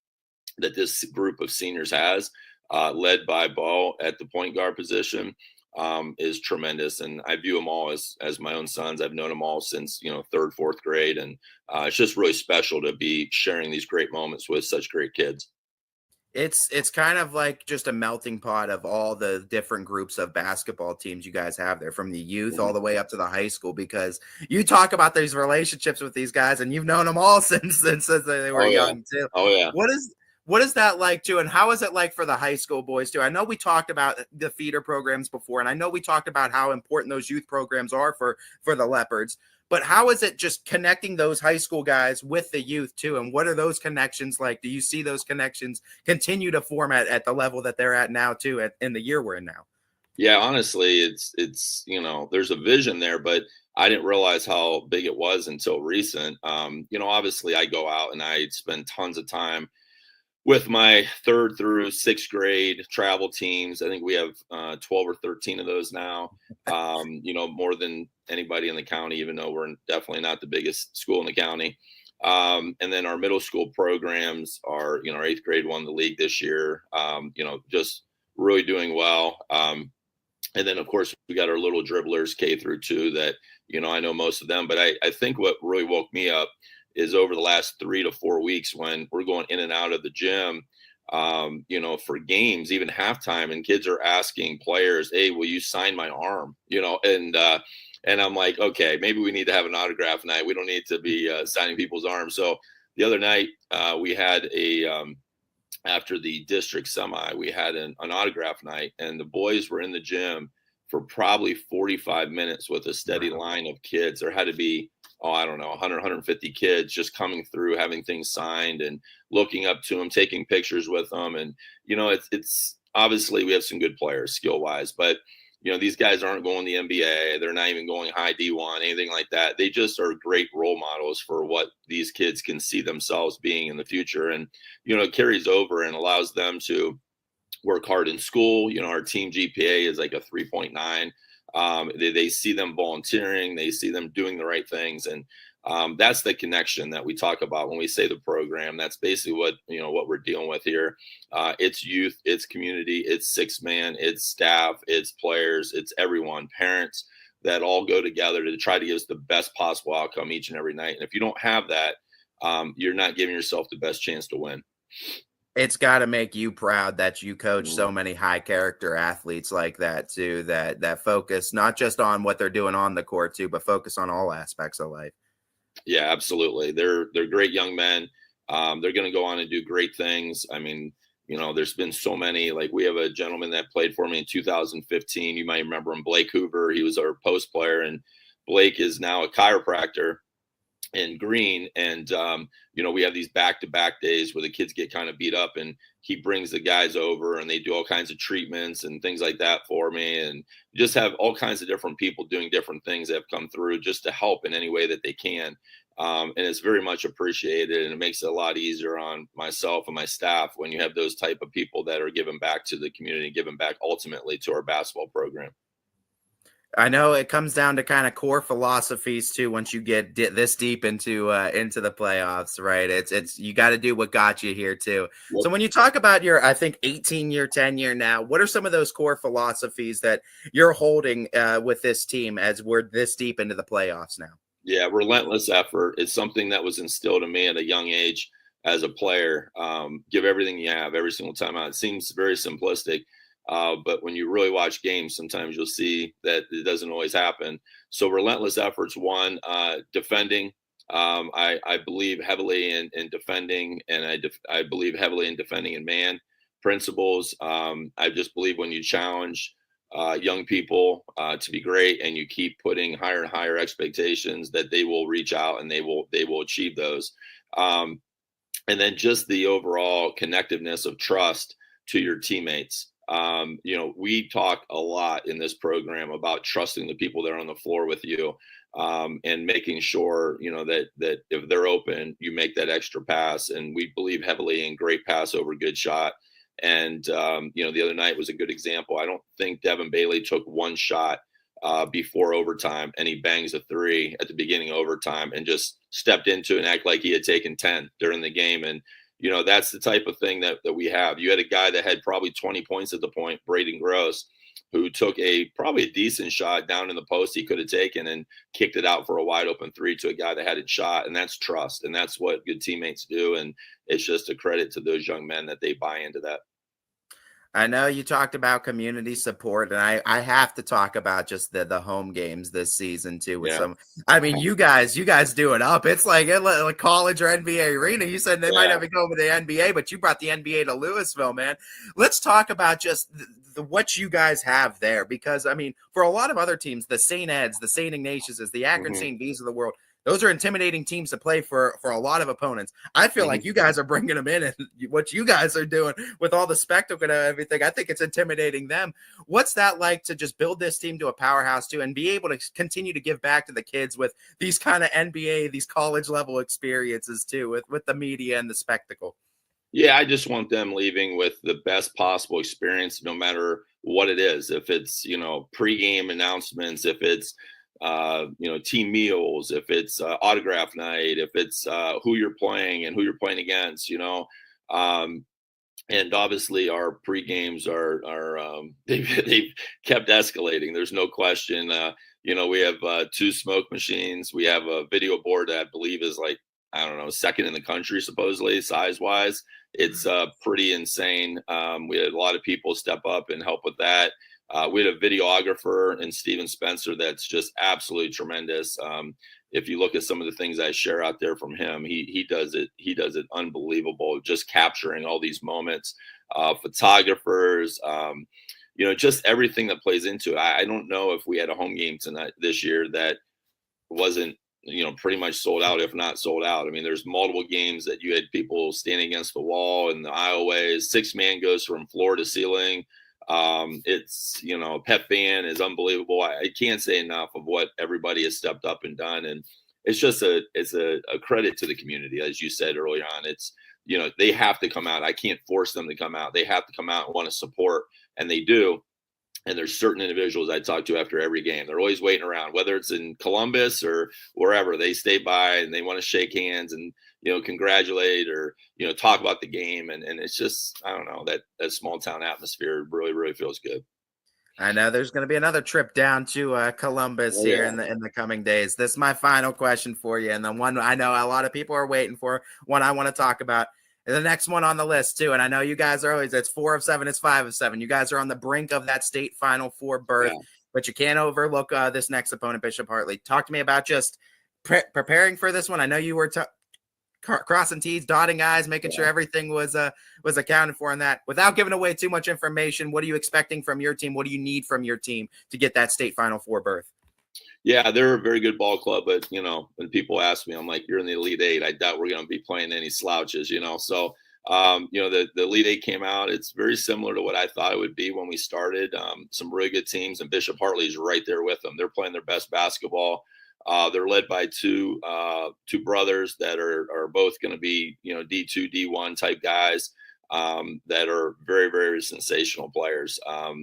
that this group of seniors has, led by Bo at the point guard position, is tremendous. And I view them all as my own sons. I've known them all since, 3rd, 4th grade. And it's just really special to be sharing these great moments with such great kids. It's kind of like just a melting pot of all the different groups of basketball teams you guys have there, from the youth all the way up to the high school, because you talk about these relationships with these guys and you've known them all since they were young too. Oh yeah. What is that like too? And how is it like for the high school boys too? I know we talked about the feeder programs before, and I know we talked about how important those youth programs are for the Leopards. But how is it just connecting those high school guys with the youth too? And what are those connections like? Do you see those connections continue to form at the level that they're at now too, in the year we're in now? Yeah, honestly, it's there's a vision there, but I didn't realize how big it was until recent. Obviously I go out and I spend tons of time with my 3rd through 6th grade travel teams. I think we have 12 or 13 of those now, more than anybody in the county, even though we're definitely not the biggest school in the county. And then our middle school programs are, our 8th grade won the league this year, just really doing well. And then, of course, we got our little dribblers, K through 2, that, I know most of them. But I think what really woke me up is over the last 3 to 4 weeks when we're going in and out of the gym, for games, even halftime, and kids are asking players, "Hey, will you sign my arm?" And I'm like, okay, maybe we need to have an autograph night. We don't need to be signing people's arms. So the other night we had after the district semi, we had an autograph night, and the boys were in the gym for probably 45 minutes with a steady line of kids. There had to be, 100, 150 kids just coming through, having things signed and looking up to them, taking pictures with them. And, it's obviously we have some good players skill wise, but these guys aren't going to the NBA. They're not even going high D1, anything like that. They just are great role models for what these kids can see themselves being in the future. And, it carries over and allows them to work hard in school. Our team GPA is like a 3.9. They see them volunteering, they see them doing the right things. And that's the connection that we talk about when we say the program. That's basically what we're dealing with here. It's youth, it's community, it's 6-man, it's staff, it's players, it's everyone, parents, that all go together to try to give us the best possible outcome each and every night. And if you don't have that, you're not giving yourself the best chance to win. It's got to make you proud that you coach so many high character athletes like that too, that focus not just on what they're doing on the court too, but focus on all aspects of life. Yeah, absolutely. They're great young men. They're going to go on and do great things. I mean, there's been so many. Like, we have a gentleman that played for me in 2015. You might remember him, Blake Hoover. He was our post player, and Blake is now a chiropractor in Green. And, we have these back-to-back days where the kids get kind of beat up, and he brings the guys over and they do all kinds of treatments and things like that for me. And just have all kinds of different people doing different things that have come through just to help in any way that they can. And it's very much appreciated, and it makes it a lot easier on myself and my staff when you have those type of people that are giving back to the community, giving back ultimately to our basketball program. I know it comes down to kind of core philosophies too. Once you get this deep into the playoffs, right? It's you got to do what got you here too. Yep. So when you talk about your, I think 18-year tenure now, what are some of those core philosophies that you're holding with this team as we're this deep into the playoffs now? Yeah, relentless effort is something that was instilled in me at a young age as a player. Give everything you have every single time out. It seems very simplistic. But when you really watch games, sometimes you'll see that it doesn't always happen. So relentless efforts, one, defending. I believe heavily in defending, and I believe heavily in defending in man principles. I just believe when you challenge young people to be great, and you keep putting higher and higher expectations, that they will reach out and they will achieve those. And then just the overall connectiveness of trust to your teammates. We talk a lot in this program about trusting the people that are on the floor with you. and making sure, that if they're open, you make that extra pass. And we believe heavily in great pass over good shot. And, the other night was a good example. I don't think Devin Bailey took one shot before overtime, and he bangs a 3 at the beginning of overtime and just stepped into it and act like he had taken 10 during the game. And, that's the type of thing that we have. You had a guy that had probably 20 points at the point, Braden Gross, who took probably a decent shot down in the post he could have taken and kicked it out for a wide open 3 to a guy that hadn't shot. And that's trust. And that's what good teammates do. And it's just a credit to those young men that they buy into that. I know you talked about community support, and I have to talk about just the home games this season too. With you guys do it up. It's like a college or NBA arena. You said they might have to go with the NBA, but you brought the NBA to Louisville, man. Let's talk about just what you guys have there, because for a lot of other teams, the St. Ed's, the St. Ignatius's, the Akron St. V's of the world, those are intimidating teams to play for a lot of opponents. I feel like you guys are bringing them in, and what you guys are doing with all the spectacle and everything, I think it's intimidating them. What's that like to just build this team to a powerhouse too, and be able to continue to give back to the kids with these kind of NBA, these college level experiences too, with the media and the spectacle? Yeah, I just want them leaving with the best possible experience, no matter what it is. If it's, pregame announcements, if it's, team meals, if it's autograph night, if it's who you're playing and who you're playing against, and obviously our pre-games are they've kept escalating. There's no question. We have 2 smoke machines. We have a video board that I believe is like, I don't know, second in the country, supposedly, size-wise. It's pretty insane. We had a lot of people step up and help with that. We had a videographer in Steven Spencer that's just absolutely tremendous. If you look at some of the things I share out there from him, he does it unbelievable, just capturing all these moments. Photographers, just everything that plays into it. I don't know if we had a home game this year that wasn't pretty much sold out, if not sold out. There's multiple games that you had people standing against the wall in the aisleways. 6-man goes from floor to ceiling. It's, Pep Fan is unbelievable. I can't say enough of what everybody has stepped up and done. And it's just a credit to the community. As you said earlier on, it's, they have to come out. I can't force them to come out. They have to come out and want to support, and they do. And there's certain individuals I talk to after every game. They're always waiting around, whether it's in Columbus or wherever. They stay by and they want to shake hands and, congratulate or, talk about the game. And it's just, I don't know, that small town atmosphere really, really feels good. I know there's going to be another trip down to Columbus here in the coming days. This is my final question for you, and the one I know a lot of people are waiting for, one I want to talk about. The next one on the list too, and I know you guys are always, it's 4 of 7, it's 5 of 7. You guys are on the brink of that state Final Four berth, but you can't overlook this next opponent, Bishop Hartley. Talk to me about just preparing for this one. I know you were crossing T's, dotting I's, making sure everything was accounted for in that. Without giving away too much information, what are you expecting from your team? What do you need from your team to get that state Final Four berth? Yeah, they're a very good ball club, but when people ask me, I'm like, you're in the Elite Eight. I doubt we're going to be playing any slouches, So, the Elite Eight came out. It's very similar to what I thought it would be when we started. Some really good teams, and Bishop Hartley's right there with them. They're playing their best basketball. They're led by two brothers that are both going to be, D2, D1 type guys. That are very, very sensational players.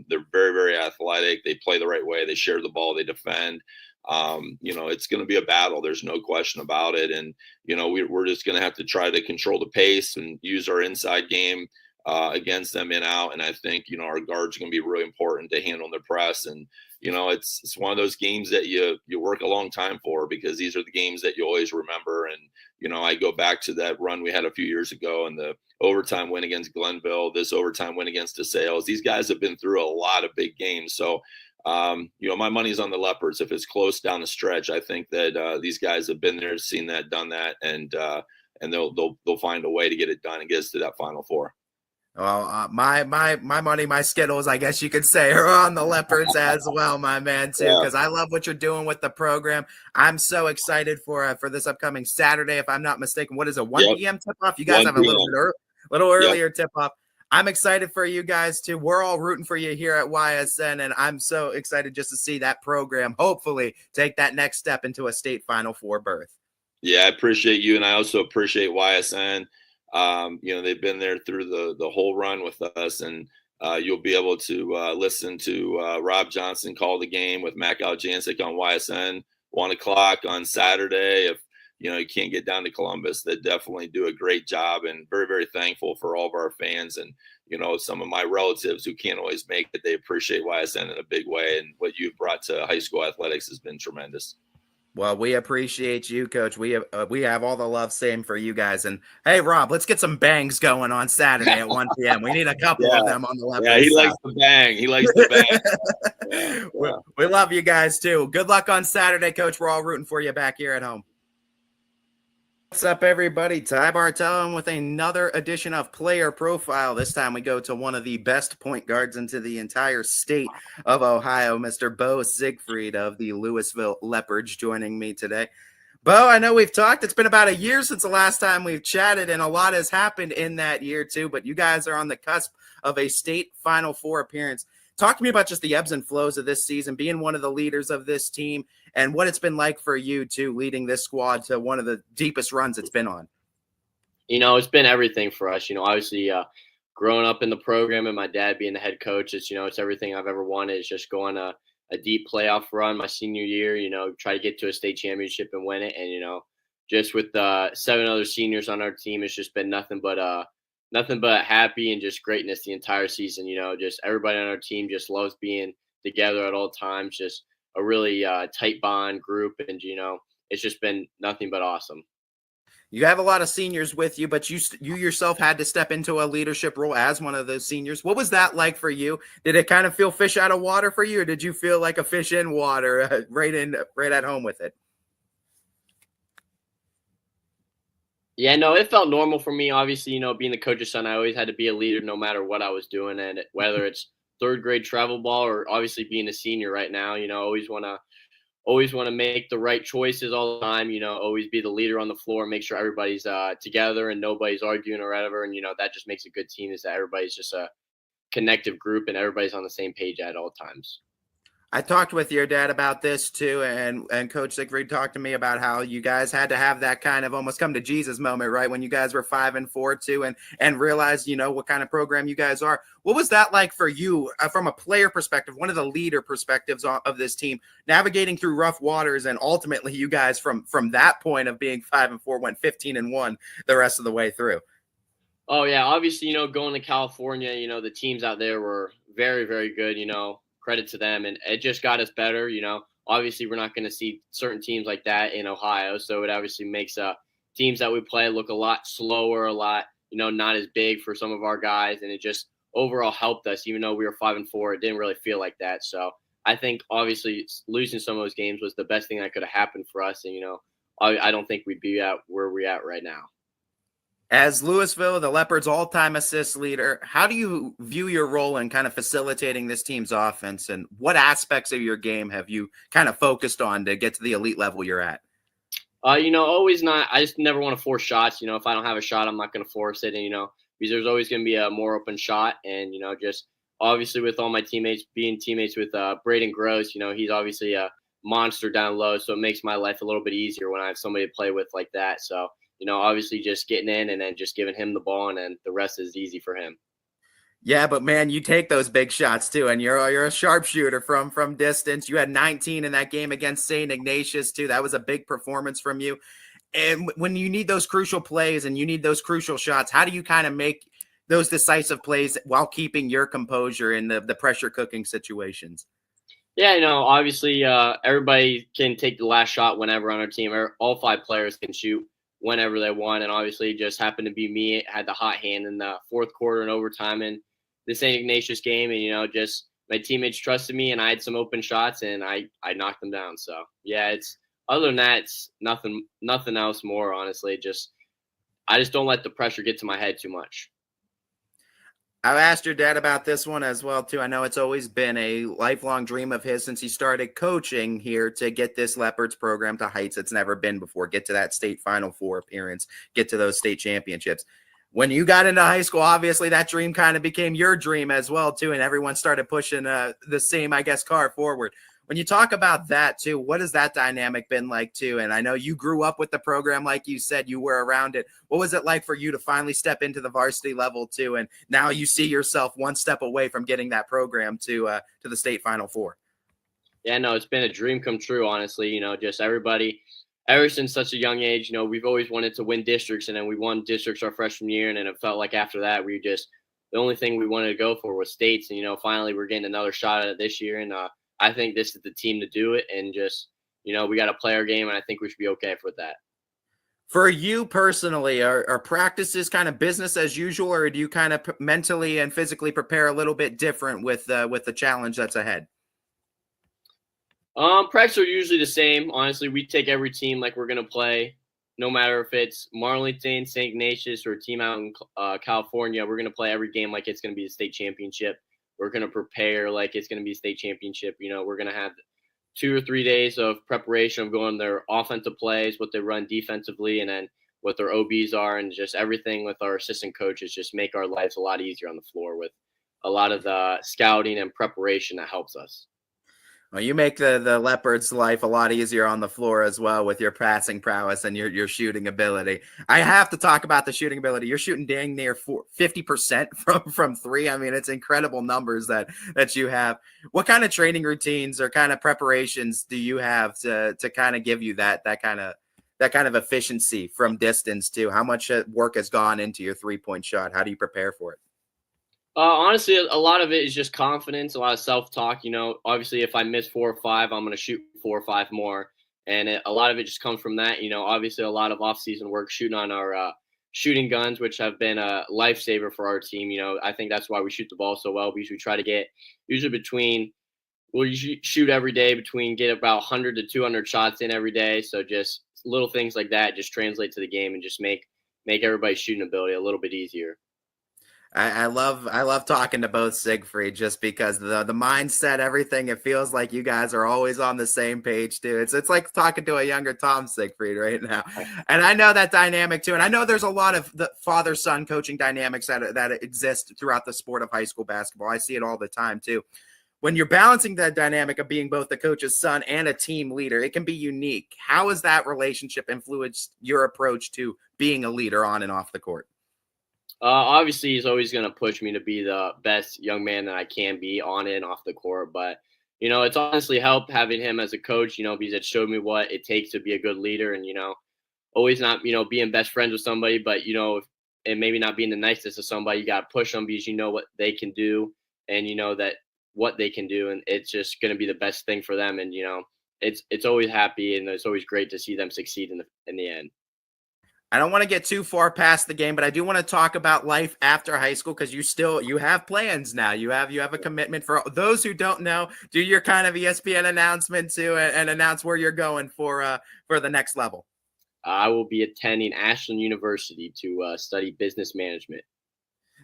They're very, very athletic. They play the right way. They share the ball. They defend. It's going to be a battle. There's no question about it. And, we're just going to have to try to control the pace and use our inside game against them in out. And I think, our guards are going to be really important to handle their press. And, it's one of those games that you work a long time for, because these are the games that you always remember. And, I go back to that run we had a few years ago and the overtime win against Glenville, this overtime win against DeSales. These guys have been through a lot of big games. So, my money's on the Leopards. If it's close down the stretch, I think that these guys have been there, seen that, done that, and they'll find a way to get it done and get us to that Final Four. Well, my money, my Skittles, I guess you could say, are on the Leopards as well, my man, too, because I love what you're doing with the program. I'm so excited for this upcoming Saturday, if I'm not mistaken. What is it, 1 p.m. tip-off? You guys have a little earlier tip-off. I'm excited for you guys too. We're all rooting for you here at YSN, and I'm so excited just to see that program hopefully take that next step into a state Final Four berth. Yeah, I appreciate you, and I also appreciate YSN. They've been there through the whole run with us, and you'll be able to listen to Rob Johnson call the game with Mac Aljancic on YSN 1:00 on Saturday. If you can't get down to Columbus, they definitely do a great job, and very, very thankful for all of our fans and some of my relatives who can't always make it. They appreciate YSN in a big way, and what you've brought to high school athletics has been tremendous. Well, we appreciate you, Coach. We have all the love, same for you guys. And hey, Rob, let's get some bangs going on Saturday at 1 p.m. We need a couple of them on the left. Yeah, he likes the bang. He likes the bang. We love you guys too. Good luck on Saturday, Coach. We're all rooting for you back here at home. What's up, everybody? Ty Bartellon with another edition of Player Profile. This time we go to one of the best point guards into the entire state of Ohio, Mr. Bo Siegfried of the Louisville Leopards, joining me today. Bo, I know we've talked. It's been about a year since the last time we've chatted, and a lot has happened in that year too, but you guys are on the cusp of a state Final Four appearance. Talk to me about just the ebbs and flows of this season, being one of the leaders of this team, and what it's been like for you, too, leading this squad to one of the deepest runs it's been on. It's been everything for us. Obviously growing up in the program and my dad being the head coach, it's everything I've ever wanted. It's just going a deep playoff run my senior year, try to get to a state championship and win it. And, just with 7 other seniors on our team, it's just been nothing but happy and just greatness the entire season. Just everybody on our team just loves being together at all times, just a really tight bond group. And, it's just been nothing but awesome. You have a lot of seniors with you, but you yourself had to step into a leadership role as one of those seniors. What was that like for you? Did it kind of feel fish out of water for you, or did you feel like a fish in water right at home with it? Yeah, no, it felt normal for me. Obviously, being the coach's son, I always had to be a leader no matter what I was doing. And whether it's third grade travel ball or obviously being a senior right now, always want to make the right choices all the time, always be the leader on the floor, make sure everybody's together and nobody's arguing or whatever. And, that just makes a good team, is that everybody's just a connective group and everybody's on the same page at all times. I talked with your dad about this too, and Coach Siegfried talked to me about how you guys had to have that kind of almost come to Jesus moment, right? When you guys were 5-4 too, and realized, what kind of program you guys are. What was that like for you from a player perspective, one of the leader perspectives of this team, navigating through rough waters, and ultimately you guys from that point of being 5-4 went 15-1 the rest of the way through? Oh yeah, obviously, going to California, the teams out there were very, very good, credit to them, and it just got us better. Obviously we're not going to see certain teams like that in Ohio, so it obviously makes teams that we play look a lot slower, a lot not as big for some of our guys, and it just overall helped us. Even though we were 5-4, it didn't really feel like that. So I think obviously losing some of those games was the best thing that could have happened for us, and I don't think we'd be at where we're at right now. As Louisville, the Leopards' all-time assist leader, how do you view your role in kind of facilitating this team's offense, and what aspects of your game have you kind of focused on to get to the elite level you're at? Always not. I just never want to force shots. If I don't have a shot, I'm not going to force it. And, because there's always going to be a more open shot. And, just obviously with all my teammates, being teammates with Braden Gross, he's obviously a monster down low. So it makes my life a little bit easier when I have somebody to play with like that. So, obviously just getting in and then just giving him the ball, and then the rest is easy for him. Yeah, but man, you take those big shots too, and you're a sharpshooter from distance. You had 19 in that game against St. Ignatius too. That was a big performance from you. And when you need those crucial plays and you need those crucial shots, how do you kind of make those decisive plays while keeping your composure in the pressure cooking situations? Yeah, obviously everybody can take the last shot whenever on our team. All 5 players can shoot whenever they want, and obviously it just happened to be me. It had the hot hand in the fourth quarter and overtime in the St. Ignatius game, and just my teammates trusted me, and I had some open shots, and I knocked them down. So yeah, it's other than that, it's nothing else more, honestly. I just don't let the pressure get to my head too much. I've asked your dad about this one as well, too. I know it's always been a lifelong dream of his since he started coaching here to get this Leopards program to heights it's never been before, get to that state Final Four appearance, get to those state championships. When you got into high school, obviously that dream kind of became your dream as well too, and everyone started pushing the same, I guess, car forward. When you talk about that too, what has that dynamic been like too? And I know you grew up with the program, like you said, you were around it. What was it like for you to finally step into the varsity level too? And now you see yourself one step away from getting that program to the state Final Four. Yeah, no, it's been a dream come true, honestly. Just everybody, ever since such a young age, we've always wanted to win districts, and then we won districts our freshman year, and then it felt like after that, the only thing we wanted to go for was states, and finally we're getting another shot at it this year, and I think this is the team to do it, and just, we got to play our game, and I think we should be okay with that. For you personally, are practices kind of business as usual, or do you kind of mentally and physically prepare a little bit different with the challenge that's ahead? Practices are usually the same. Honestly, we take every team like we're going to play, no matter if it's Marlington, St. Ignatius, or a team out in California. We're going to play every game like it's going to be the state championship. We're going to prepare like it's going to be a state championship. We're going to have 2 or 3 days of preparation of going their offensive plays, what they run defensively, and then what their OBs are, and just everything with our assistant coaches, just make our lives a lot easier on the floor with a lot of the scouting and preparation that helps us. Well, you make the Leopards' life a lot easier on the floor as well with your passing prowess and your shooting ability. I have to talk about the shooting ability. You're shooting dang near 50% from three. I mean, it's incredible numbers that you have. What kind of training routines or kind of preparations do you have to kind of give you that kind of efficiency from distance too? How much work has gone into your 3-point shot? How do you prepare for it? Honestly, a lot of it is just confidence, a lot of self-talk. Obviously, if I miss 4 or 5, I'm going to shoot 4 or 5 more. And a lot of it just comes from that. Obviously, a lot of off-season work shooting on our shooting guns, which have been a lifesaver for our team. I think that's why we shoot the ball so well, because we try to get usually we'll shoot every day get about 100 to 200 shots in every day. So just little things like that just translate to the game and just make everybody's shooting ability a little bit easier. I love talking to both Siegfried just because the mindset, everything, it feels like you guys are always on the same page too. It's like talking to a younger Tom Siegfried right now. And I know that dynamic too. And I know there's a lot of the father-son coaching dynamics that exist throughout the sport of high school basketball. I see it all the time too. When you're balancing that dynamic of being both the coach's son and a team leader, it can be unique. How has that relationship influenced your approach to being a leader on and off the court? Obviously, he's always going to push me to be the best young man that I can be on and off the court. But, it's honestly helped having him as a coach, because it showed me what it takes to be a good leader and, always not, being best friends with somebody, but, and maybe not being the nicest of somebody. You got to push them because you know what they can do and that what they can do. And it's just going to be the best thing for them. And, it's always happy and it's always great to see them succeed in the end. I don't want to get too far past the game, but I do want to talk about life after high school because you have plans now. You have a commitment. For those who don't know, do your kind of ESPN announcement too and announce where you're going for the next level. I will be attending Ashland University to study business management.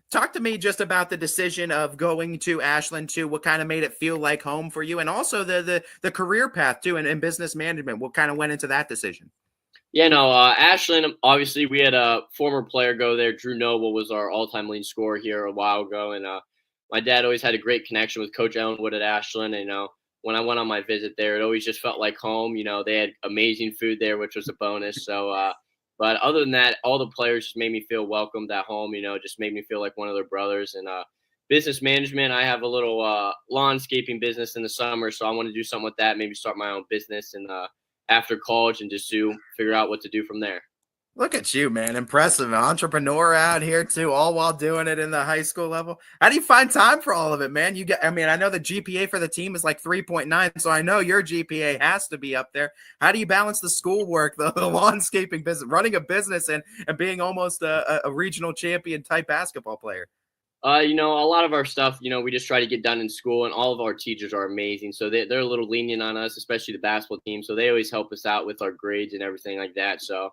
Talk to me just about the decision of going to Ashland too. What kind of made it feel like home for you, and also the career path too in business management. What kind of went into that decision? Yeah, no, Ashland, obviously we had a former player go there. Drew Noble was our all-time leading scorer here a while ago. And my dad always had a great connection with Coach Ellenwood at Ashland. And, when I went on my visit there, it always just felt like home. They had amazing food there, which was a bonus. So, but other than that, all the players just made me feel welcomed at home, just made me feel like one of their brothers. And business management, I have a little landscaping business in the summer. So I want to do something with that, maybe start my own business and after college and just figure out what to do from there. Look at you, man. Impressive. Entrepreneur out here too, all while doing it in the high school level. How do you find time for all of it, man? I know the GPA for the team is like 3.9, so I know your GPA has to be up there. How do you balance the schoolwork, the landscaping business, running a business and being almost a regional champion type basketball player? A lot of our stuff, we just try to get done in school, and all of our teachers are amazing. So they're a little lenient on us, especially the basketball team. So they always help us out with our grades and everything like that. So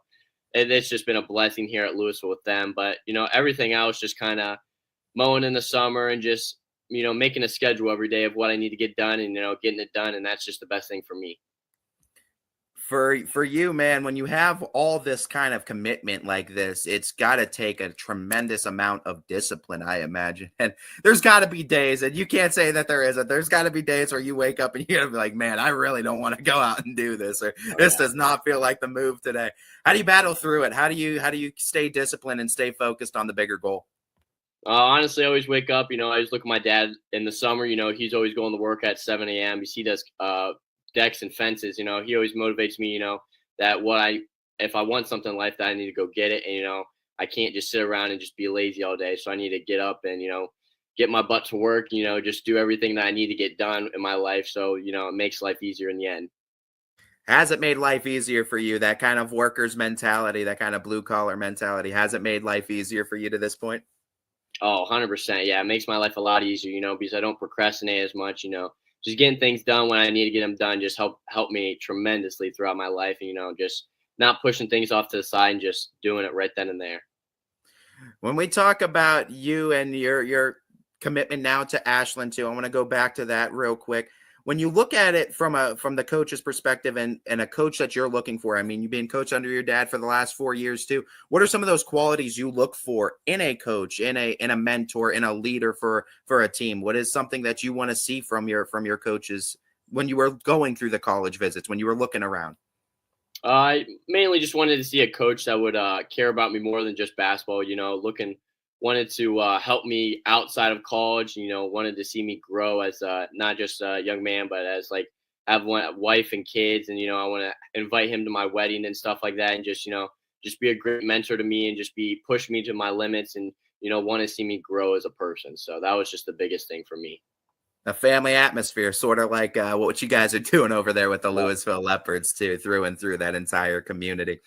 it's just been a blessing here at Louisville with them. But, everything else just kind of mowing in the summer and just, making a schedule every day of what I need to get done and, getting it done. And that's just the best thing for me. For you, man, when you have all this kind of commitment like this, it's got to take a tremendous amount of discipline, I imagine. And there's got to be days, and you can't say that there isn't. There's got to be days where you wake up and you're gonna be like, man, I really don't want to go out and do this, or this does not feel like the move today. How do you battle through it? How do you stay disciplined and stay focused on the bigger goal? Honestly, I always wake up, I always look at my dad in the summer, he's always going to work at 7 a.m. He does decks and fences, he always motivates me, that if I want something in life, that I need to go get it. And, I can't just sit around and just be lazy all day. So I need to get up and, get my butt to work, just do everything that I need to get done in my life. So, it makes life easier in the end. Has it made life easier for you? That kind of worker's mentality, that kind of blue collar mentality, has it made life easier for you to this point? Oh, 100%. Yeah. It makes my life a lot easier, because I don't procrastinate as much, just getting things done when I need to get them done just help me tremendously throughout my life. And, just not pushing things off to the side and just doing it right then and there. When we talk about you and your commitment now to Ashland too, I want to go back to that real quick. When you look at it from the coach's perspective and a coach that you're looking for, I mean, you've been coached under your dad for the last 4 years too. What are some of those qualities you look for in a coach, in a mentor, in a leader for a team? What is something that you want to see from your coaches when you were going through the college visits, when you were looking around? I mainly just wanted to see a coach that would care about me more than just basketball, wanted to help me outside of college, wanted to see me grow as not just a young man, but as have a wife and kids. And, I want to invite him to my wedding and stuff like that. And just be a great mentor to me and just push me to my limits and, want to see me grow as a person. So that was just the biggest thing for me. A family atmosphere, sort of like what you guys are doing over there with the Louisville Leopards too, through and through that entire community.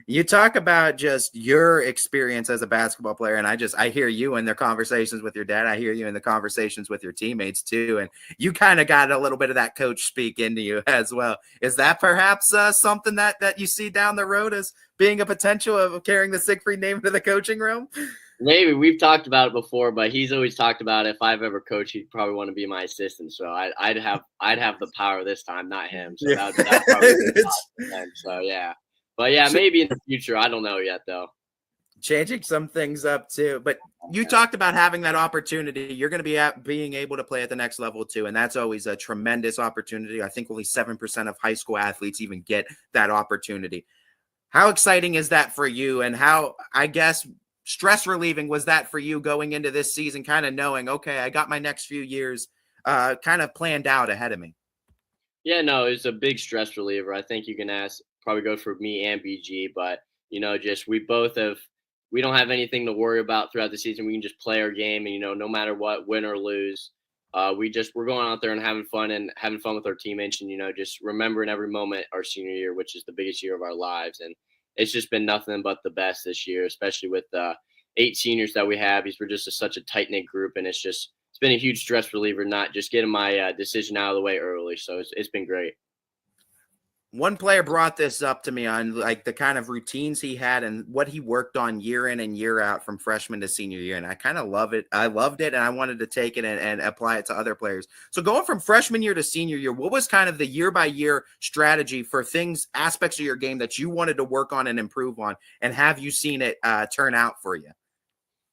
You talk about just your experience as a basketball player, and I hear you in the conversations with your dad. I hear you in the conversations with your teammates too, and you kind of got a little bit of that coach speak into you as well. Is that perhaps something that you see down the road as being a potential of carrying the Siegfried name into the coaching realm? Maybe. We've talked about it before, but he's always talked about if I've ever coached, he'd probably want to be my assistant. So I'd have the power this time, not him. So Yeah. that'd probably be awesome. So yeah. But yeah, maybe in the future. I don't know yet though. Changing some things up too. But you talked about having that opportunity. You're going to be being able to play at the next level too. And that's always a tremendous opportunity. I think only 7% of high school athletes even get that opportunity. How exciting is that for you? And how, I guess, stress relieving was that for you going into this season, kind of knowing, okay, I got my next few years kind of planned out ahead of me? Yeah, no, it's a big stress reliever. I think you can probably go for me and BG, but just we don't have anything to worry about throughout the season. We can just play our game, and no matter what, win or lose, we're going out there and having fun with our teammates, and just remembering every moment our senior year, which is the biggest year of our lives. And it's just been nothing but the best this year, especially with 8 seniors that we have. We're just such a tight knit group, and it's been a huge stress reliever, not just getting my decision out of the way early. So it's been great. One player brought this up to me on the kind of routines he had and what he worked on year in and year out from freshman to senior year. And I kind of love it. I loved it. And I wanted to take it and apply it to other players. So going from freshman year to senior year, what was kind of the year by year strategy for aspects of your game that you wanted to work on and improve on? And have you seen it turn out for you?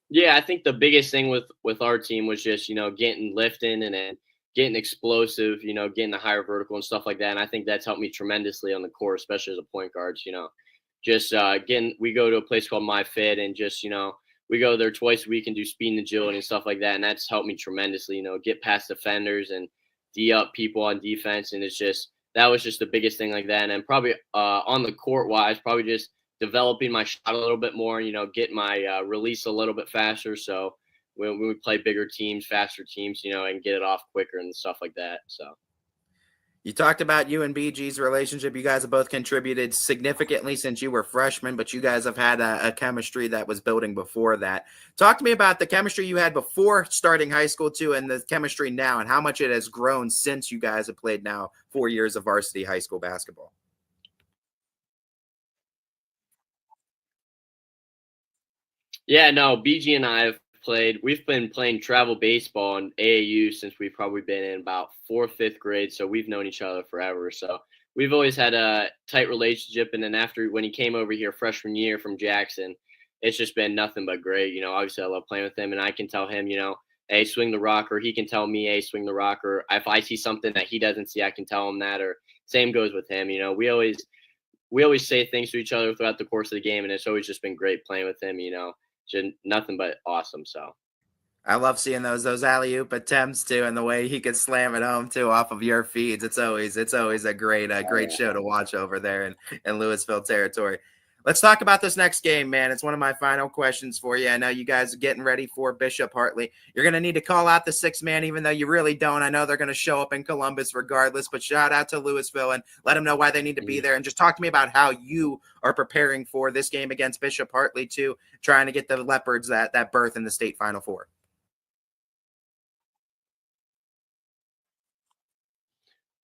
Yeah, I think the biggest thing with our team was just, getting lifting and then getting explosive, getting the higher vertical and stuff like that. And I think that's helped me tremendously on the court, especially as a point guard, just we go to a place called MyFit and just, we go there twice a week and do speed and agility and stuff like that. And that's helped me tremendously, get past defenders and D up people on defense. And that was just the biggest thing like that. And then probably on the court wise, probably just developing my shot a little bit more, get my release a little bit faster. So when we play bigger teams, faster teams, and get it off quicker and stuff like that. So you talked about you and BG's relationship. You guys have both contributed significantly since you were freshmen, but you guys have had a chemistry that was building before that. Talk to me about the chemistry you had before starting high school too, and the chemistry now, and how much it has grown since you guys have played now 4 years of varsity high school basketball. Yeah, no, BG and I we've been playing travel baseball in AAU since we've probably been in about 4th, 5th grade. So we've known each other forever. So we've always had a tight relationship. And then after when he came over here freshman year from Jackson, it's just been nothing but great. You know, obviously I love playing with him, and I can tell him, you know, hey, swing the rock, or he can tell me, hey, swing the rock, or if I see something that he doesn't see, I can tell him that. Or same goes with him. You know, we always say things to each other throughout the course of the game, and it's always just been great playing with him. You know, just nothing but awesome. So. I love seeing those alley-oop attempts too, and the way he could slam it home too off of your feeds. It's always a great show to watch over there in Louisville territory. Let's talk about this next game, man. It's one of my final questions for you. I know you guys are getting ready for Bishop Hartley. You're going to need to call out the 6th man, even though you really don't. I know they're going to show up in Columbus regardless, but shout out to Louisville and let them know why they need to be there. And just talk to me about how you are preparing for this game against Bishop Hartley too, trying to get the Leopards that berth in the state Final Four.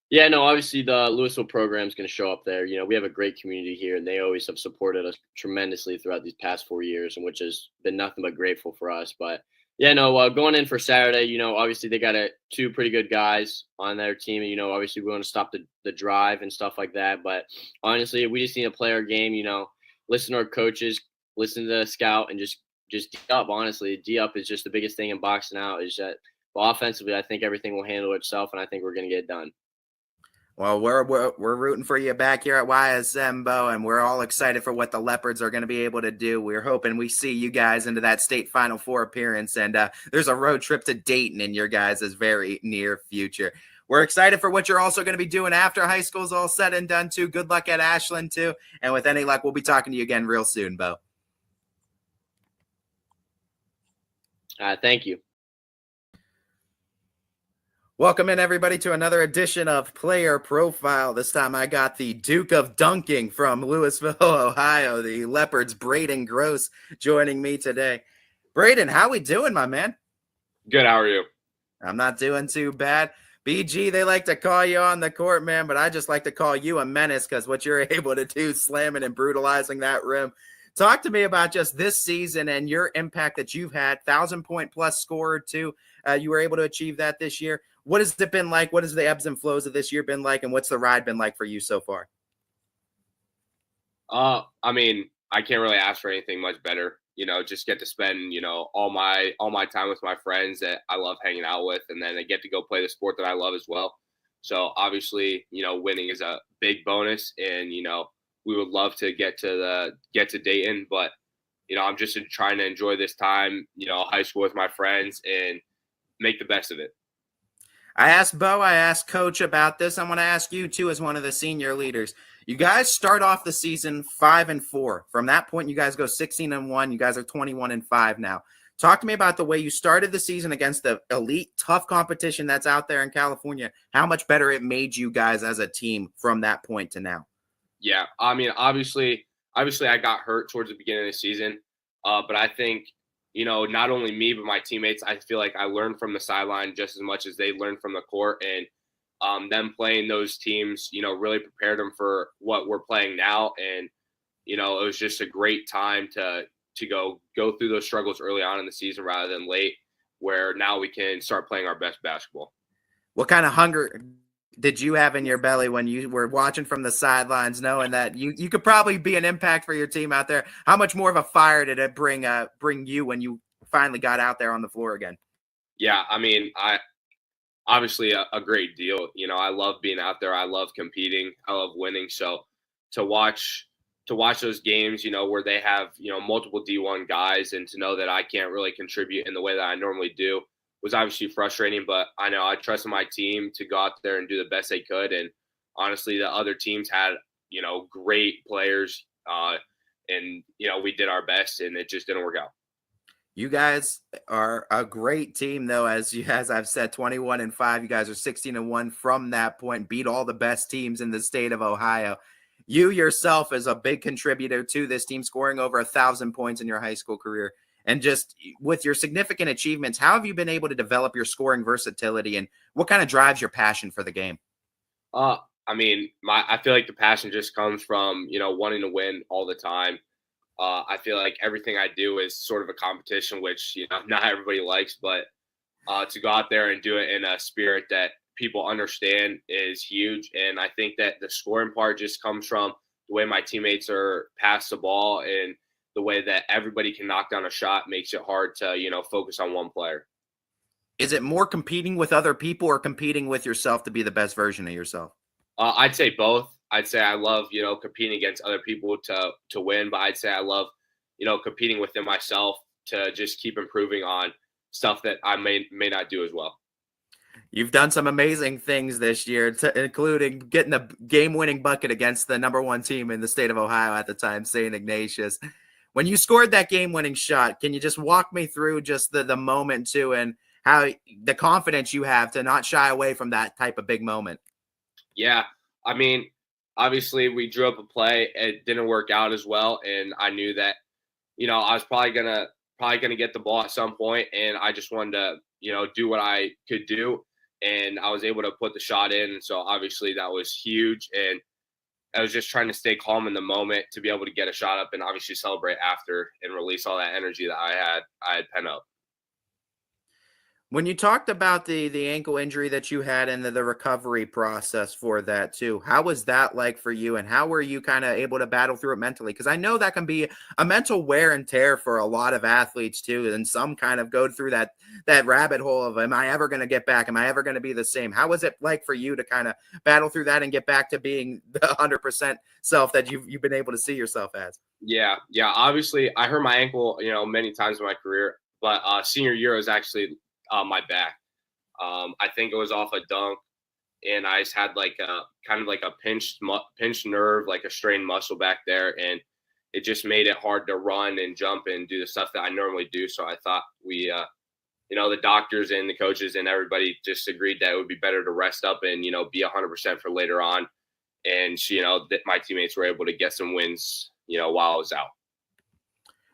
Yeah, no, obviously the Louisville program is going to show up there. You know, we have a great community here, and they always have supported us tremendously throughout these past 4 years, and which has been nothing but grateful for us. But yeah, no, going in for Saturday, you know, obviously they got two pretty good guys on their team. You know, obviously we want to stop the drive and stuff like that. But honestly, we just need to play our game. You know, listen to our coaches, listen to the scout, and just D up. Honestly, D up is just the biggest thing in boxing out. Is that offensively, I think everything will handle itself, and I think we're going to get it done. Well, we're rooting for you back here at YSM, Bo, and we're all excited for what the Leopards are going to be able to do. We're hoping we see you guys into that state Final Four appearance, and there's a road trip to Dayton in your guys' very near future. We're excited for what you're also going to be doing after high school's all said and done, too. Good luck at Ashland, too. And with any luck, we'll be talking to you again real soon, Bo. Thank you. Welcome in, everybody, to another edition of Player Profile. This time I got the Duke of Dunking from Louisville, Ohio, the Leopards, Braden Gross, joining me today. Braden, how we doing, my man? Good, how are you? I'm not doing too bad. BG, they like to call you on the court, man, but I just like to call you a menace because what you're able to do, slamming and brutalizing that rim. Talk to me about just this season and your impact that you've had, 1,000-point-plus scorer, too. You were able to achieve that this year. What has it been like? What has the ebbs and flows of this year been like? And what's the ride been like for you so far? I mean, I can't really ask for anything much better. You know, just get to spend, you know, all my time with my friends that I love hanging out with, and then I get to go play the sport that I love as well. So obviously, you know, winning is a big bonus, and you know, we would love to get to Dayton, but you know, I'm just trying to enjoy this time, you know, high school with my friends and make the best of it. I asked Bo, I asked Coach about this. I want to ask you too, as one of the senior leaders. You guys start off the season 5-4. From that point, you guys go 16-1. You guys are 21-5 now. Talk to me about the way you started the season against the elite, tough competition that's out there in California. How much better it made you guys as a team from that point to now? Yeah, I mean, obviously, I got hurt towards the beginning of the season, but I think, you know, not only me, but my teammates, I feel like I learned from the sideline just as much as they learned from the court. And them playing those teams, you know, really prepared them for what we're playing now. And, you know, it was just a great time to go through those struggles early on in the season rather than late, where now we can start playing our best basketball. What kind of hunger did you have in your belly when you were watching from the sidelines, knowing that you could probably be an impact for your team out there? How much more of a fire did it bring you when you finally got out there on the floor again? Yeah, I mean, obviously a great deal. You know, I love being out there. I love competing. I love winning. So to watch those games, you know, where they have, you know, multiple D1 guys, and to know that I can't really contribute in the way that I normally do was obviously frustrating, but I know I trusted my team to go out there and do the best they could. And honestly, the other teams had, you know, great players, and, you know, we did our best, and it just didn't work out. You guys are a great team, though, as I've said, 21-5. You guys are 16-1 from that point, beat all the best teams in the state of Ohio. You yourself is a big contributor to this team, scoring over 1,000 points in your high school career. And just with your significant achievements, how have you been able to develop your scoring versatility, and what kind of drives your passion for the game? I mean, I feel like the passion just comes from, you know, wanting to win all the time. I feel like everything I do is sort of a competition, which, you know, not everybody likes, but to go out there and do it in a spirit that people understand is huge. And I think that the scoring part just comes from the way my teammates are pass the ball, and the way that everybody can knock down a shot makes it hard to, focus on one player. Is it more competing with other people or competing with yourself to be the best version of yourself? I'd say both. I'd say I love, competing against other people to win, but I'd say I love, competing within myself to just keep improving on stuff that I may not do as well. You've done some amazing things this year, including getting the game-winning bucket against the number one team in the state of Ohio at the time, St. Ignatius. When you scored that game-winning shot, can you just walk me through just the moment too, and how the confidence you have to not shy away from that type of big moment? Yeah, I mean, obviously we drew up a play. It didn't work out as well, and I knew that, I was probably gonna get the ball at some point, and I just wanted to, do what I could do. And I was able to put the shot in. So obviously that was huge. And I was just trying to stay calm in the moment to be able to get a shot up and obviously celebrate after and release all that energy that I had pent up. When you talked about the ankle injury that you had and the recovery process for that too, how was that like for you, and how were you kind of able to battle through it mentally? Because I know that can be a mental wear and tear for a lot of athletes too, and some kind of go through that rabbit hole of, am I ever going to get back? Am I ever going to be the same? How was it like for you to kind of battle through that and get back to being the 100% self that you've been able to see yourself as? Yeah. Obviously, I hurt my ankle, many times in my career, but senior year was actually my back. I think it was off a dunk, and I just had like a kind of like a pinched nerve, like a strained muscle back there, and it just made it hard to run and jump and do the stuff that I normally do. So I thought the doctors and the coaches and everybody just agreed that it would be better to rest up and be 100% for later on. And that my teammates were able to get some wins while I was out.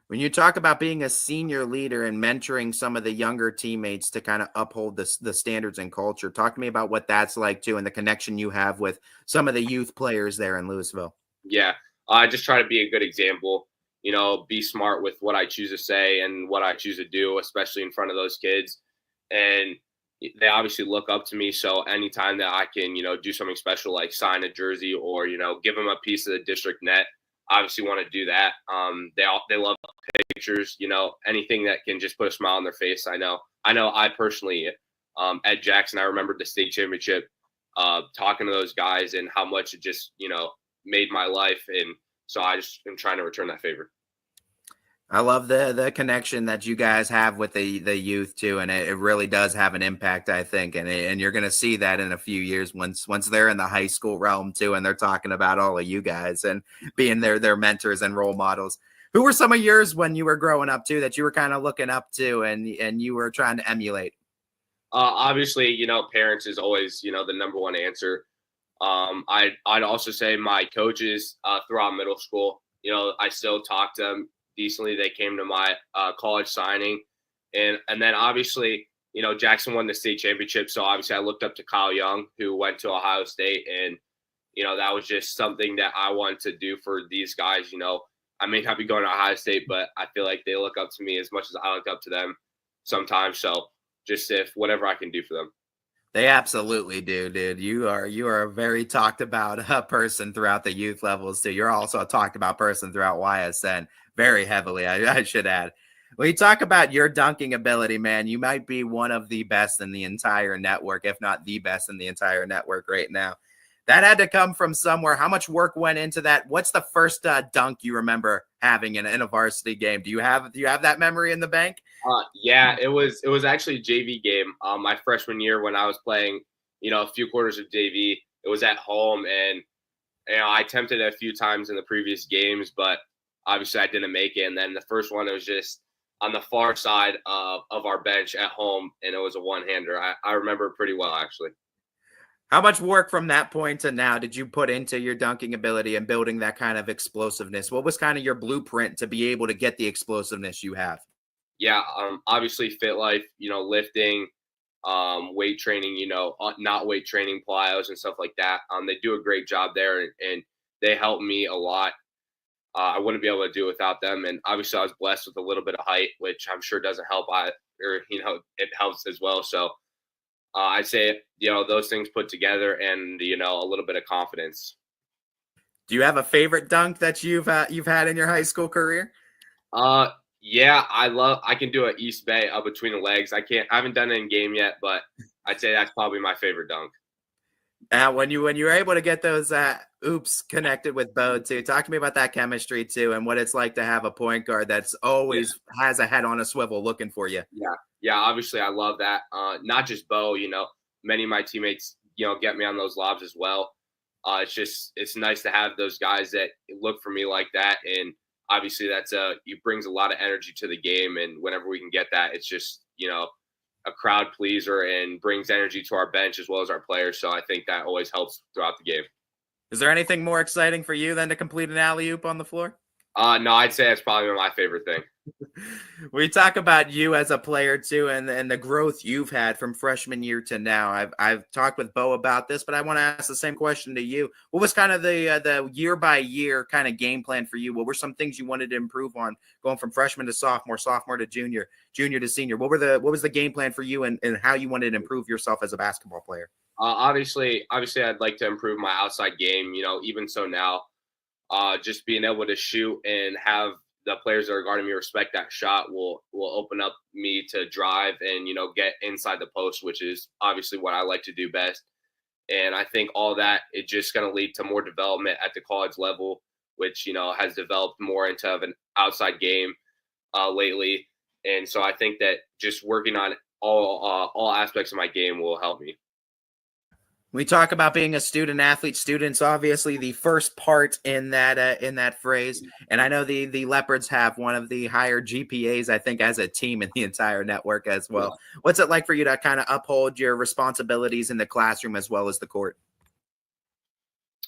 When you talk about being a senior leader and mentoring some of the younger teammates to kind of uphold the standards and culture, talk to me about what that's like too, and the connection you have with some of the youth players there in Louisville. Yeah, I just try to be a good example, be smart with what I choose to say and what I choose to do, especially in front of those kids. And they obviously look up to me. So anytime that I can, do something special, like sign a jersey or, give them a piece of the district net, obviously want to do that. They love pictures, anything that can just put a smile on their face. I know I personally, at Jackson, I remembered the state championship, talking to those guys and how much it just, made my life. And so I just am trying to return that favor. I love the connection that you guys have with the youth too, and it really does have an impact, I think, and you're going to see that in a few years once they're in the high school realm too, and they're talking about all of you guys and being their mentors and role models. Who were some of yours when you were growing up too that you were kind of looking up to and you were trying to emulate? Obviously, parents is always the number one answer. I'd also say my coaches throughout middle school. I still talk to them decently. They came to my college signing, and then obviously Jackson won the state championship, so obviously I looked up to Kyle Young, who went to Ohio State, and that was just something that I wanted to do for these guys. I may not be going to Ohio State, but I feel like they look up to me as much as I look up to them sometimes. So just if whatever I can do for them. They absolutely do, dude. You are a very talked about person throughout the youth levels too. You're also a talked about person throughout YSN very heavily, I should add. When you talk about your dunking ability, man, you might be one of the best in the entire network, if not the best in the entire network right now. That had to come from somewhere. How much work went into that? What's the first dunk you remember having in a varsity game? Do you have that memory in the bank? Yeah, it was actually a JV game. My freshman year when I was playing, a few quarters of JV. It was at home, and I attempted it a few times in the previous games, but obviously I didn't make it. And then the first one, it was just on the far side of our bench at home, and it was a one-hander. I remember it pretty well, actually. How much work from that point to now did you put into your dunking ability and building that kind of explosiveness? What was kind of your blueprint to be able to get the explosiveness you have? Yeah, obviously FitLife, lifting, weight training, not weight training, plyos and stuff like that. They do a great job there, and they help me a lot. I wouldn't be able to do it without them. And obviously I was blessed with a little bit of height, which I'm sure doesn't help. It helps as well. So I'd say, you know, those things put together and, you know, a little bit of confidence. Do you have a favorite dunk that you've had in your high school career? Yeah, I can do an East Bay up between the legs. I haven't done it in game yet, but I'd say that's probably my favorite dunk. Now, when you were able to get those oops connected with Bo too, talk to me about that chemistry too, and what it's like to have a point guard that's always has a head on a swivel looking for you. Yeah. Obviously, I love that. Not just Bo, you know, many of my teammates, you know, get me on those lobs as well. It's nice to have those guys that look for me like that, and obviously it brings a lot of energy to the game. And whenever we can get that, it's just, you know, a crowd pleaser and brings energy to our bench as well as our players. So I think that always helps throughout the game. Is there anything more exciting for you than to complete an alley-oop on the floor? No, I'd say that's probably my favorite thing. We talk about you as a player too, and the growth you've had from freshman year to now. I've talked with Bo about this, but I want to ask the same question to you. What was kind of the year by year kind of game plan for you? What were some things you wanted to improve on going from freshman to sophomore to junior to senior? What was the game plan for you and how you wanted to improve yourself as a basketball player? Obviously, I'd like to improve my outside game. You know, even so now, just being able to shoot and have the players that are guarding me respect that shot will open up me to drive and, you know, get inside the post, which is obviously what I like to do best. And I think all that, it's just going to lead to more development at the college level, which, you know, has developed more into an outside game lately. And so I think that just working on all aspects of my game will help me. We talk about being a student athlete. Students, obviously, the first part in that phrase. And I know the Leopards have one of the higher GPAs, I think, as a team in the entire network as well. Yeah. What's it like for you to kind of uphold your responsibilities in the classroom as well as the court?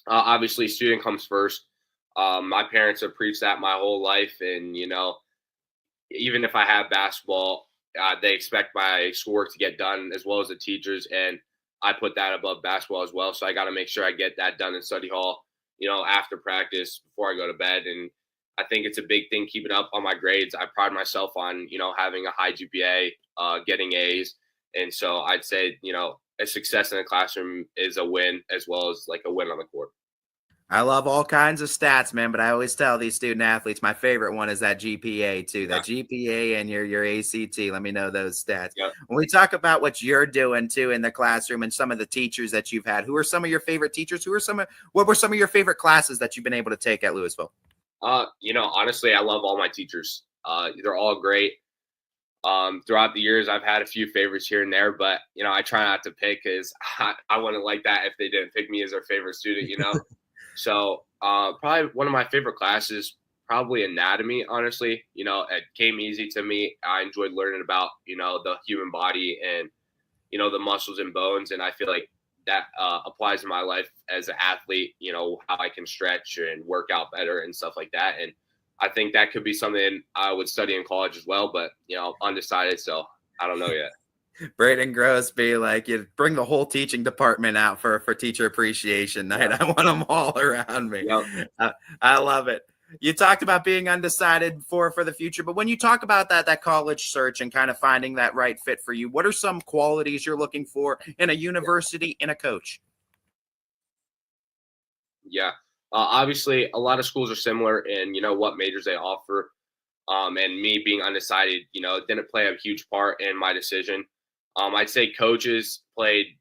Obviously, student comes first. My parents have preached that my whole life, and, you know, even if I have basketball, they expect my schoolwork to get done as well as the teachers, and I put that above basketball as well. So I got to make sure I get that done in study hall, you know, after practice before I go to bed. And I think it's a big thing keeping up on my grades. I pride myself on, you know, having a high GPA, getting A's. And so I'd say, you know, a success in the classroom is a win as well as like a win on the court. I love all kinds of stats, man, but I always tell these student athletes my favorite one is that GPA too. That GPA and your ACT. Let me know those stats. Yep. When we talk about what you're doing too in the classroom and some of the teachers that you've had, who are some of your favorite teachers? What were some of your favorite classes that you've been able to take at Louisville? You know, honestly, I love all my teachers. They're all great. Throughout the years, I've had a few favorites here and there, but, you know, I try not to pick because I wouldn't like that if they didn't pick me as their favorite student, you know? So probably one of my favorite classes, probably anatomy, honestly. You know, it came easy to me. I enjoyed learning about, you know, the human body and, you know, the muscles and bones. And I feel like that applies to my life as an athlete, you know, how I can stretch and work out better and stuff like that. And I think that could be something I would study in college as well, but, you know, undecided. So I don't know yet. Braden Gross be like, you bring the whole teaching department out for teacher appreciation night. Yeah. I want them all around me. Yep. I love it. You talked about being undecided for the future, but when you talk about that college search and kind of finding that right fit for you, what are some qualities you're looking for in a university, in a coach? Yeah. Obviously, a lot of schools are similar in, you know, what majors they offer. And me being undecided, you know, didn't play a huge part in my decision. I'd say coaches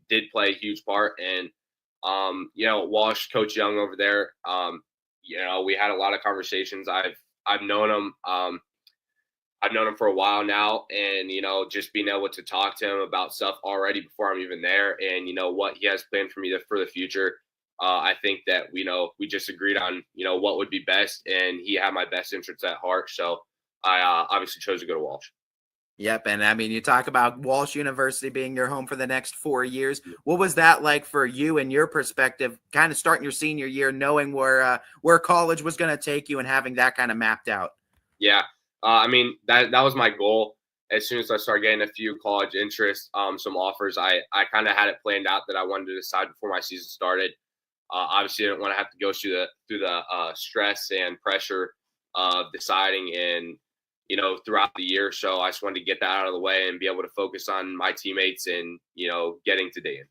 did play a huge part. And, you know, Walsh, Coach Young over there, you know, we had a lot of conversations. I've known him. I've known him for a while now, and, you know, just being able to talk to him about stuff already before I'm even there, and, you know, what he has planned for me for the future. I think that, you know, we just agreed on, you know, what would be best, and he had my best interests at heart. So I obviously chose to go to Walsh. Yep. And I mean, you talk about Walsh University being your home for the next 4 years. What was that like for you and your perspective, kind of starting your senior year, knowing where college was going to take you and having that kind of mapped out? Yeah. I mean, that was my goal. As soon as I started getting a few college interests, some offers, I kind of had it planned out that I wanted to decide before my season started. Obviously, I didn't want to have to go through the stress and pressure of deciding and, throughout the year. So I just wanted to get that out of the way and be able to focus on my teammates and, getting to Dayton.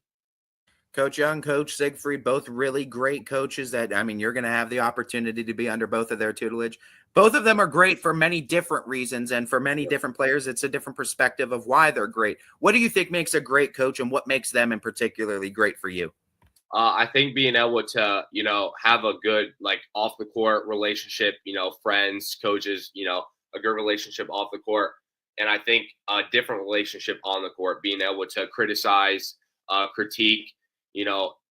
Coach Young, Coach Siegfried, both really great coaches that, you're going to have the opportunity to be under both of their tutelage. Both of them are great for many different reasons, and for many different players, it's a different perspective of why they're great. What do you think makes a great coach, and what makes them in particularly great for you? I think being able to, have a good, off the court relationship, friends, coaches, a good relationship off the court. And I think a different relationship on the court, being able to criticize, critique,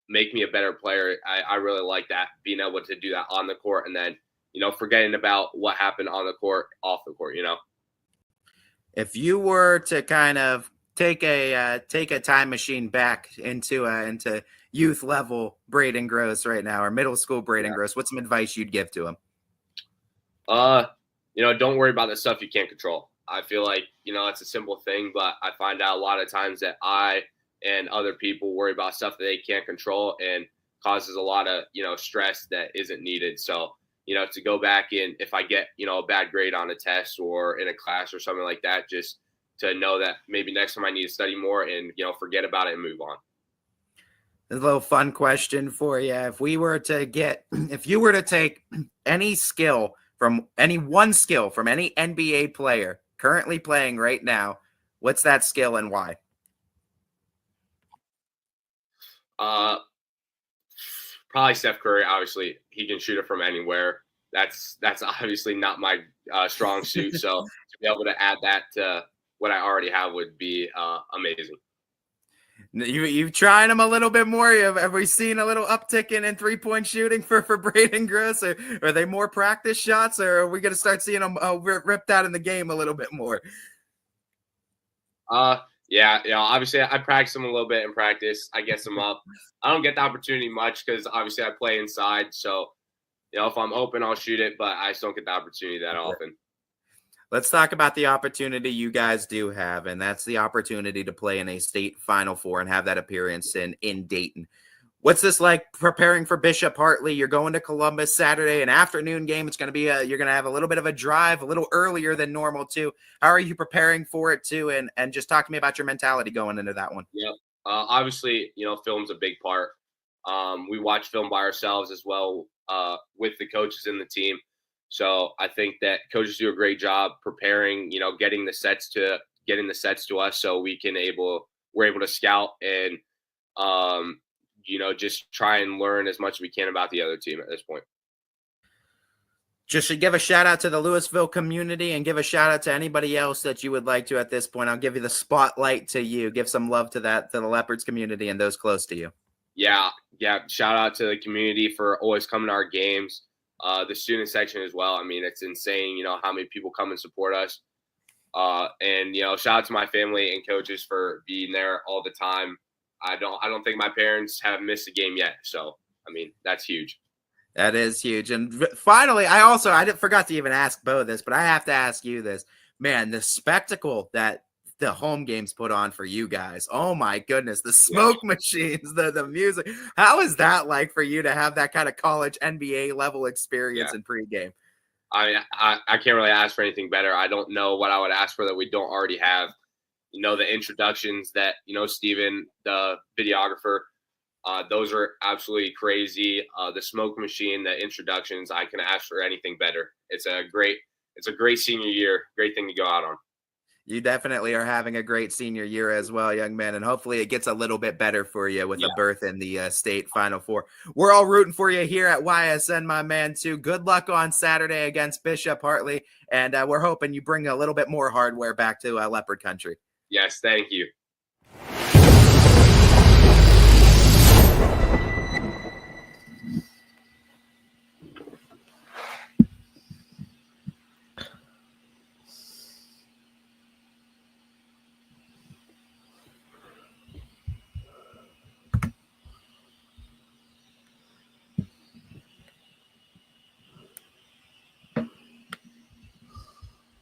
make me a better player. I really like that, being able to do that on the court, and then, forgetting about what happened on the court, off the court, If you were to kind of take a time machine back into youth level Braden Gross right now, or middle school Braden Gross, what's some advice you'd give to him? Don't worry about the stuff you can't control. I feel like, it's a simple thing, but I find out a lot of times that I and other people worry about stuff that they can't control, and causes a lot of, stress that isn't needed. So, to go back in, if I get, a bad grade on a test or in a class or something like that, just to know that maybe next time I need to study more and, forget about it and move on. A little fun question for you. If you were to take any skill from any NBA player currently playing right now, what's that skill and why? Probably Steph Curry. Obviously, he can shoot it from anywhere. That's obviously not my strong suit. So to be able to add that to what I already have would be amazing. You've tried him a little bit more. Have we seen a little uptick in 3-point shooting for Braden Gross? Or are they more practice shots, or are we going to start seeing them ripped out in the game a little bit more? Yeah, obviously I practice them a little bit in practice. I get them up. I don't get the opportunity much because obviously I play inside. So, if I'm open, I'll shoot it, but I just don't get the opportunity that often. Let's talk about the opportunity you guys do have, and that's the opportunity to play in a state Final Four and have that appearance in Dayton. What's this like preparing for Bishop Hartley? You're going to Columbus Saturday, an afternoon game. It's going to be you're going to have a little bit of a drive, a little earlier than normal too. How are you preparing for it too? And just talk to me about your mentality going into that one. Yeah, obviously, film's a big part. We watch film by ourselves as well with the coaches and the team. So I think that coaches do a great job preparing, getting the sets to us so we're able to scout and, just try and learn as much as we can about the other team at this point. Just to give a shout out to the Louisville community and give a shout out to anybody else that you would like to at this point. I'll give you the spotlight to you. Give some love to the Leopards community and those close to you. Yeah. Shout out to the community for always coming to our games. The student section as well. I mean, it's insane, how many people come and support us. And shout out to my family and coaches for being there all the time. I don't think my parents have missed a game yet. So, I mean, that's huge. That is huge. And finally, I forgot to even ask Bo this, but I have to ask you this. Man, the spectacle that the home games put on for you guys. Oh my goodness, the smoke machines, the music. How is that like for you to have that kind of college NBA level experience in pregame? I can't really ask for anything better. I don't know what I would ask for that we don't already have. The introductions that, Steven, the videographer, those are absolutely crazy. The smoke machine, the introductions, I can ask for anything better. It's a great senior year. Great thing to go out on. You definitely are having a great senior year as well, young man, and hopefully it gets a little bit better for you with a berth in the state Final Four. We're all rooting for you here at YSN, my man, too. Good luck on Saturday against Bishop Hartley, and we're hoping you bring a little bit more hardware back to Leopard Country. Yes, thank you.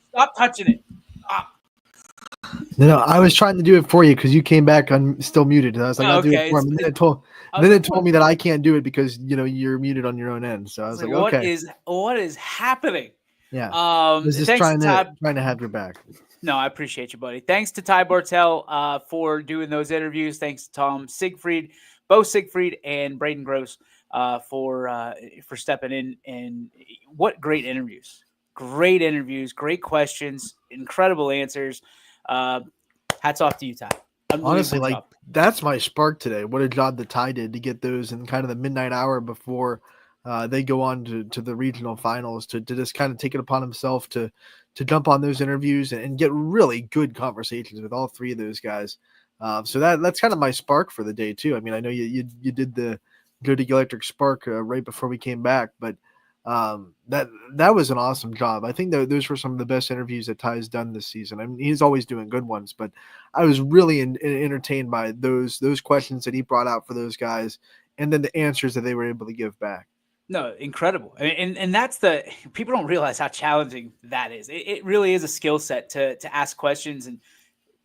Stop touching it. No, I was trying to do it for you because you came back still muted. And I was like, I'll do it for him. And then it told me that I can't do it because you're muted on your own end. So I was like, okay. What is happening? Yeah. I was just Thanks trying to Ty. to have your back. No, I appreciate you, buddy. Thanks to Ty Bartel for doing those interviews. Thanks to Tom Siegfried, Bo Siegfried, and Braden Gross for stepping in. And what great interviews! Great interviews, great questions, incredible answers. Hats off to you, Ty. Honestly, like that's my spark today. What a job that Ty did to get those in kind of the midnight hour before they go on to the regional finals to just kind of take it upon himself to jump on those interviews and get really good conversations with all three of those guys. So that's kind of my spark for the day too. I mean, I know you did the Joe Dickey Electric Spark right before we came back, but that was an awesome job. I think that those were some of the best interviews that Ty's done this season. I mean, he's always doing good ones, but I was really entertained by those questions that he brought out for those guys, and then the answers that they were able to give back. No, incredible. And that's people don't realize how challenging that is. It really is a skill set to ask questions. And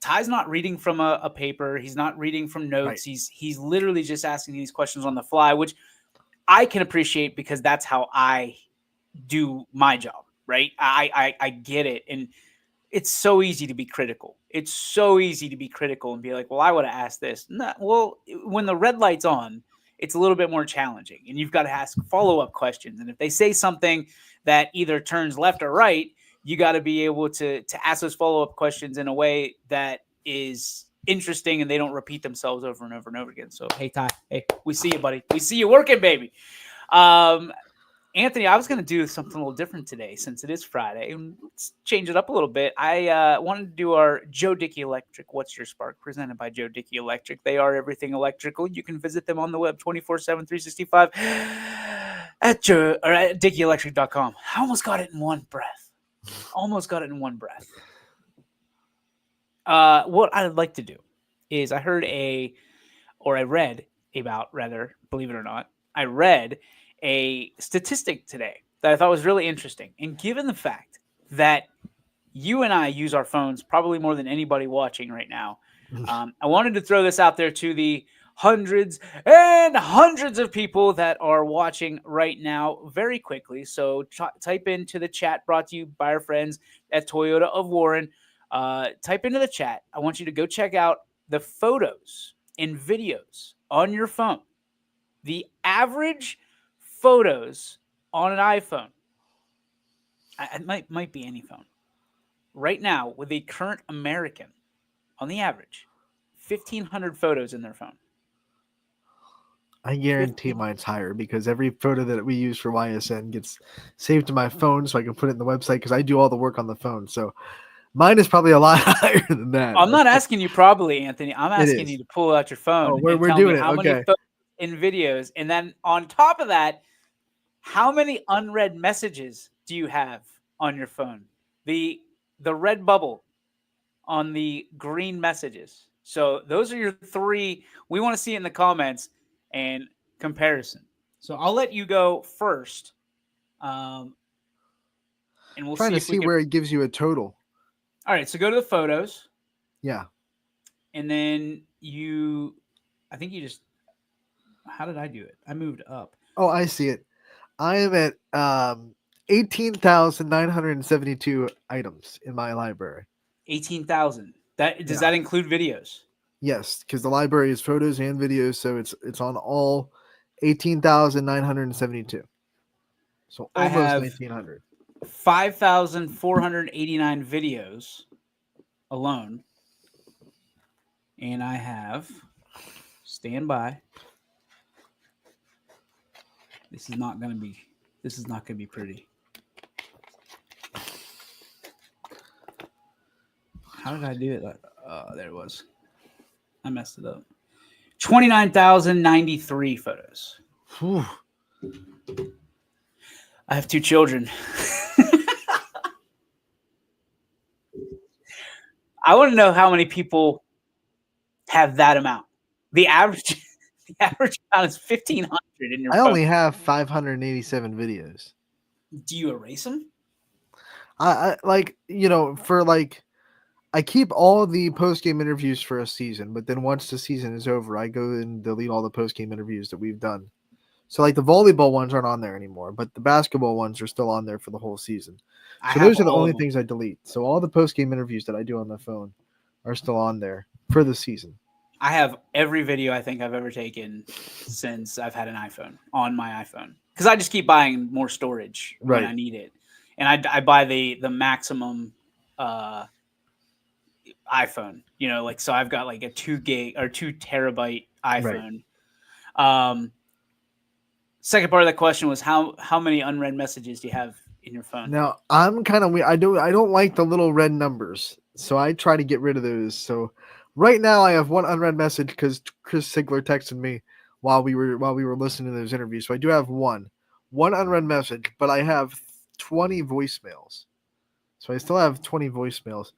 Ty's not reading from a paper. He's not reading from notes. Right. He's literally just asking these questions on the fly, which I can appreciate because that's how I do my job, right? I get it. And it's so easy to be critical. It's so easy to be critical and be like, well, I would have asked this. No, well, when the red light's on, it's a little bit more challenging and you've got to ask follow-up questions. And if they say something that either turns left or right, you got to be able to ask those follow-up questions in a way that is interesting and they don't repeat themselves over and over and over again. So, hey, Ty, hey, we see you, buddy. We see you working, baby. Anthony, I was going to do something a little different today since it is Friday. Let's change it up a little bit. I wanted to do our Joe Dickey Electric What's Your Spark? Presented by Joe Dickey Electric. They are everything electrical. You can visit them on the web 24/7, 365 at DickeyElectric.com. I almost got it in one breath. What I'd like to do is I read a statistic today that I thought was really interesting. And given the fact that you and I use our phones probably more than anybody watching right now, I wanted to throw this out there to the hundreds and hundreds of people that are watching right now very quickly. So type into the chat, brought to you by our friends at Toyota of Warren. Type into the chat. I want you to go check out the photos and videos on your phone. The average photos on an iPhone, it might be any phone, right now with a current American, on the average, 1,500 photos in their phone. I guarantee mine's higher because every photo that we use for YSN gets saved to my phone so I can put it in the website because I do all the work on the phone. So mine is probably a lot higher than that. I'm not asking you probably, Anthony. I'm asking you to pull out your phone. Oh, we're doing it. How okay. many photos in videos, and then on top of that, how many unread messages do you have on your phone? The red bubble on the green messages. So those are your three. We want to see it in the comments and comparison. So I'll let you go first. And we'll trying to see where it gives you a total. All right, so go to the photos. Yeah. And then I think you just, how did I do it? I moved up. Oh, I see it. I am at 18,972 items in my library. 18,000. Does that include videos? Yes, because the library is photos and videos, so it's on all 18,972. So almost 1,900. 5,489 videos alone, and I have stand by. This is not going to be pretty. How did I do it? There it was. I messed it up. 29,093 photos. Whew. I have two children. I want to know how many people have that amount. The average amount is 1,500 in your phone. I only have 587 videos. Do you erase them? I keep all the post-game interviews for a season, but then once the season is over, I go and delete all the post-game interviews that we've done. So like the volleyball ones aren't on there anymore, but the basketball ones are still on there for the whole season. I So have those are the all only of them. things I delete. So all the post game interviews that I do on my phone are still on there for the season. I have every video I think I've ever taken since I've had an iPhone on my iPhone because I just keep buying more storage when Right. I need it, and I buy the maximum iPhone. You know, like so I've got like a 2 gig or 2 terabyte iPhone. Second part of the question was how many unread messages do you have in your phone? Now I'm kind of weird. I don't like the little red numbers, so I try to get rid of those. So right now I have one unread message because Chris Sigler texted me while we were listening to those interviews. So I do have one unread message, but I have 20 voicemails. So I still have 20 voicemails,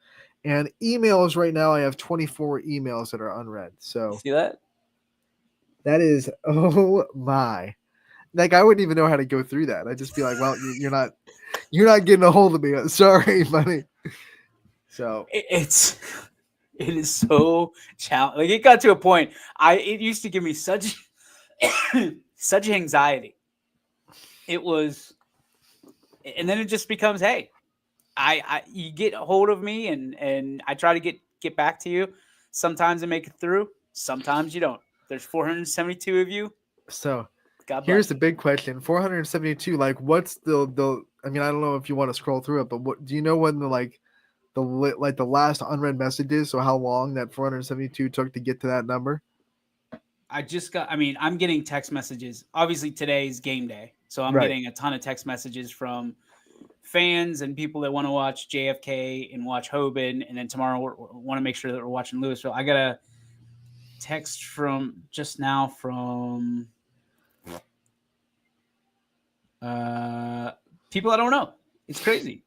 and emails right now I have 24 emails that are unread. So See that? that is oh my. Like I wouldn't even know how to go through that. I'd just be like, "Well, you're not getting a hold of me. Sorry, buddy." So It is so challenging. Like it got to a point. It used to give me such such anxiety. It was, and then it just becomes, hey, you get a hold of me, and I try to get back to you. Sometimes I make it through. Sometimes you don't. There's 472 of you. so God bless. here's the big question: 472. Like, what's the? I mean, I don't know if you want to scroll through it, but what do you know when the last unread message is? So how long that 472 took to get to that number? I'm getting text messages. Obviously, today's game day. So I'm Right. getting a ton of text messages from fans and people that want to watch JFK and watch Hoban. And then tomorrow we want to make sure that we're watching Louisville. I got a text from just now from people I don't know. It's crazy.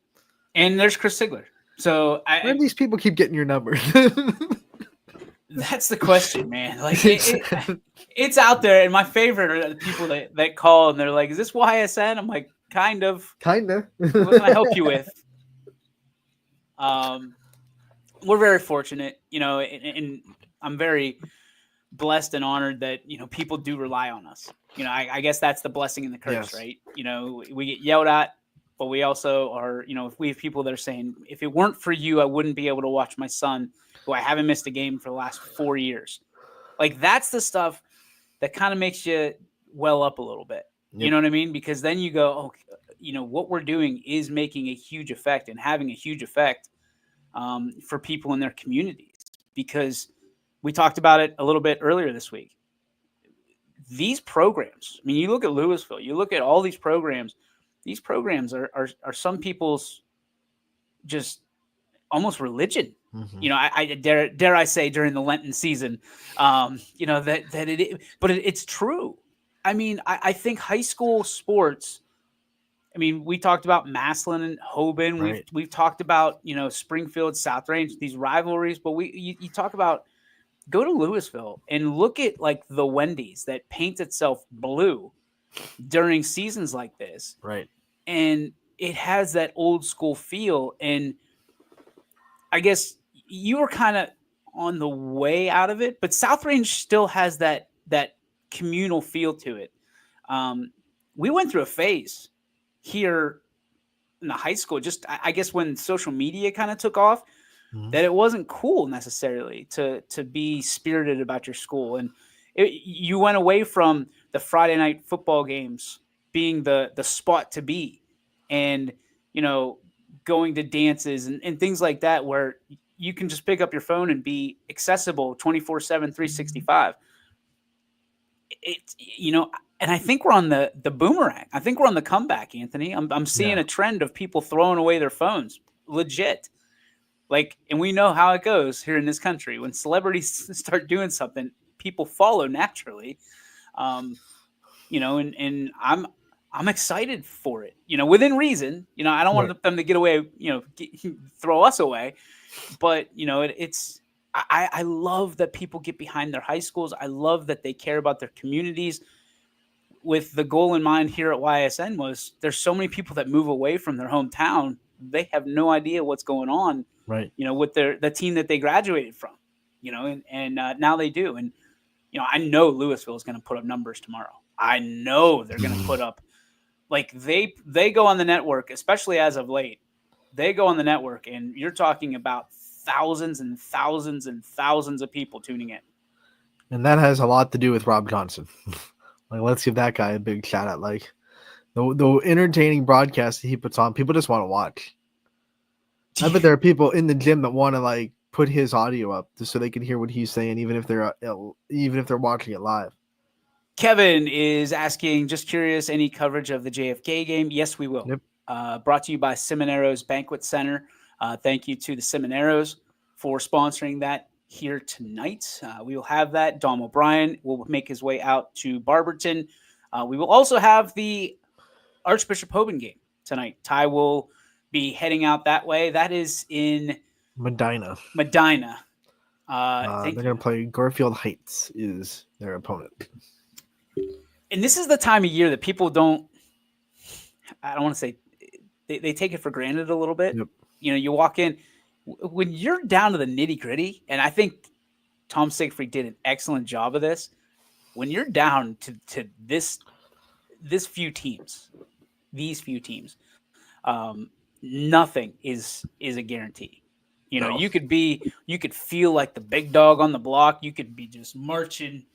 And there's Chris Sigler. So Where do these people keep getting your number? that's the question, man. Like it's out there, and my favorite are the people that call and they're like, "Is this YSN?" I'm like, "Kind of." Kinda. What can I help you with? We're very fortunate, you know, and I'm very blessed and honored that people do rely on us. I guess that's the blessing and the curse, Yes. right? We get yelled at, but we also are, if we have people that are saying, if it weren't for you, I wouldn't be able to watch my son, who I haven't missed a game for the last 4 years. Like that's the stuff that kind of makes you well up a little bit. Yep. You know what I mean? Because then you go, oh, what we're doing is making a huge effect and having a huge effect for people in their communities. Because we talked about it a little bit earlier this week. These programs, I mean, you look at Louisville, you look at all these programs are some people's just almost religion. Mhm. I dare I say during the Lenten season, it's true. I mean, I think high school sports, I mean, we talked about Massillon and Hoban. Right. We've talked about, Springfield, South Range, these rivalries, but you talk about, go to Louisville and look at like the Wendy's that paints itself blue during seasons like this. Right. And it has that old school feel. And I guess you were kind of on the way out of it, but South Range still has that communal feel to it. We went through a phase here in the high school, just I guess when social media kind of took off, Mhm. that it wasn't cool necessarily to be spirited about your school. And you went away from the Friday night football games being the spot to be, and going to dances and things like that where you can just pick up your phone and be accessible 24/7, 365. And I think we're on the boomerang. I think we're on the comeback, Anthony. I'm seeing a trend of people throwing away their phones, legit. Like, and we know how it goes here in this country. When celebrities start doing something, people follow naturally. And I'm excited for it, within reason. I don't want them to get away, throw us away. But, I love that people get behind their high schools. I love that they care about their communities. With the goal in mind here at YSN was there's so many people that move away from their hometown. They have no idea what's going on, Right. with the team that they graduated from, and now they do. And, I know Louisville is going to put up numbers tomorrow. I know they're going to put up, like they go on the network, especially as of late. They go on the network, and you're talking about thousands and thousands and thousands of people tuning in. And that has a lot to do with Rob Johnson. Like, let's give that guy a big shout out. Like, the entertaining broadcast that he puts on, people just want to watch. I bet there are people in the gym that want to like put his audio up just so they can hear what he's saying, even if they're watching it live. Kevin is asking, just curious, any coverage of the JFK game? Yes, we will. Yep. Brought to you by Semineros Banquet Center. Thank you to the Semineros for sponsoring that here tonight. We will have that. Dom O'Brien will make his way out to Barberton. We will also have the Archbishop Hoban game tonight. Ty will be heading out that way. That is in Medina. They're going to play Garfield Heights is their opponent. And this is the time of year that people don't, I don't want to say, they take it for granted a little bit. Yep. You know, you walk in, when you're down to the nitty gritty, and I think Tom Siegfried did an excellent job of this. When you're down to these few teams, nothing is a guarantee. You know, you could feel like the big dog on the block. You could be just marching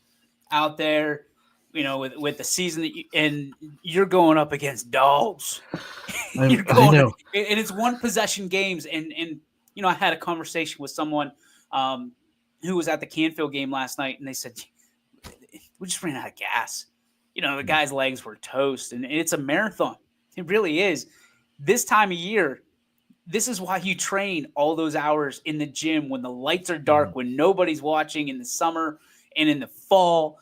out there, you know, with the season and you're going up against dogs. I know. And it's one possession games. And you know, I had a conversation with someone who was at the Canfield game last night, and they said, we just ran out of gas. You know, the guy's legs were toast, and it's a marathon. It really is. This time of year, this is why you train all those hours in the gym when the lights are dark, when nobody's watching in the summer and in the fall.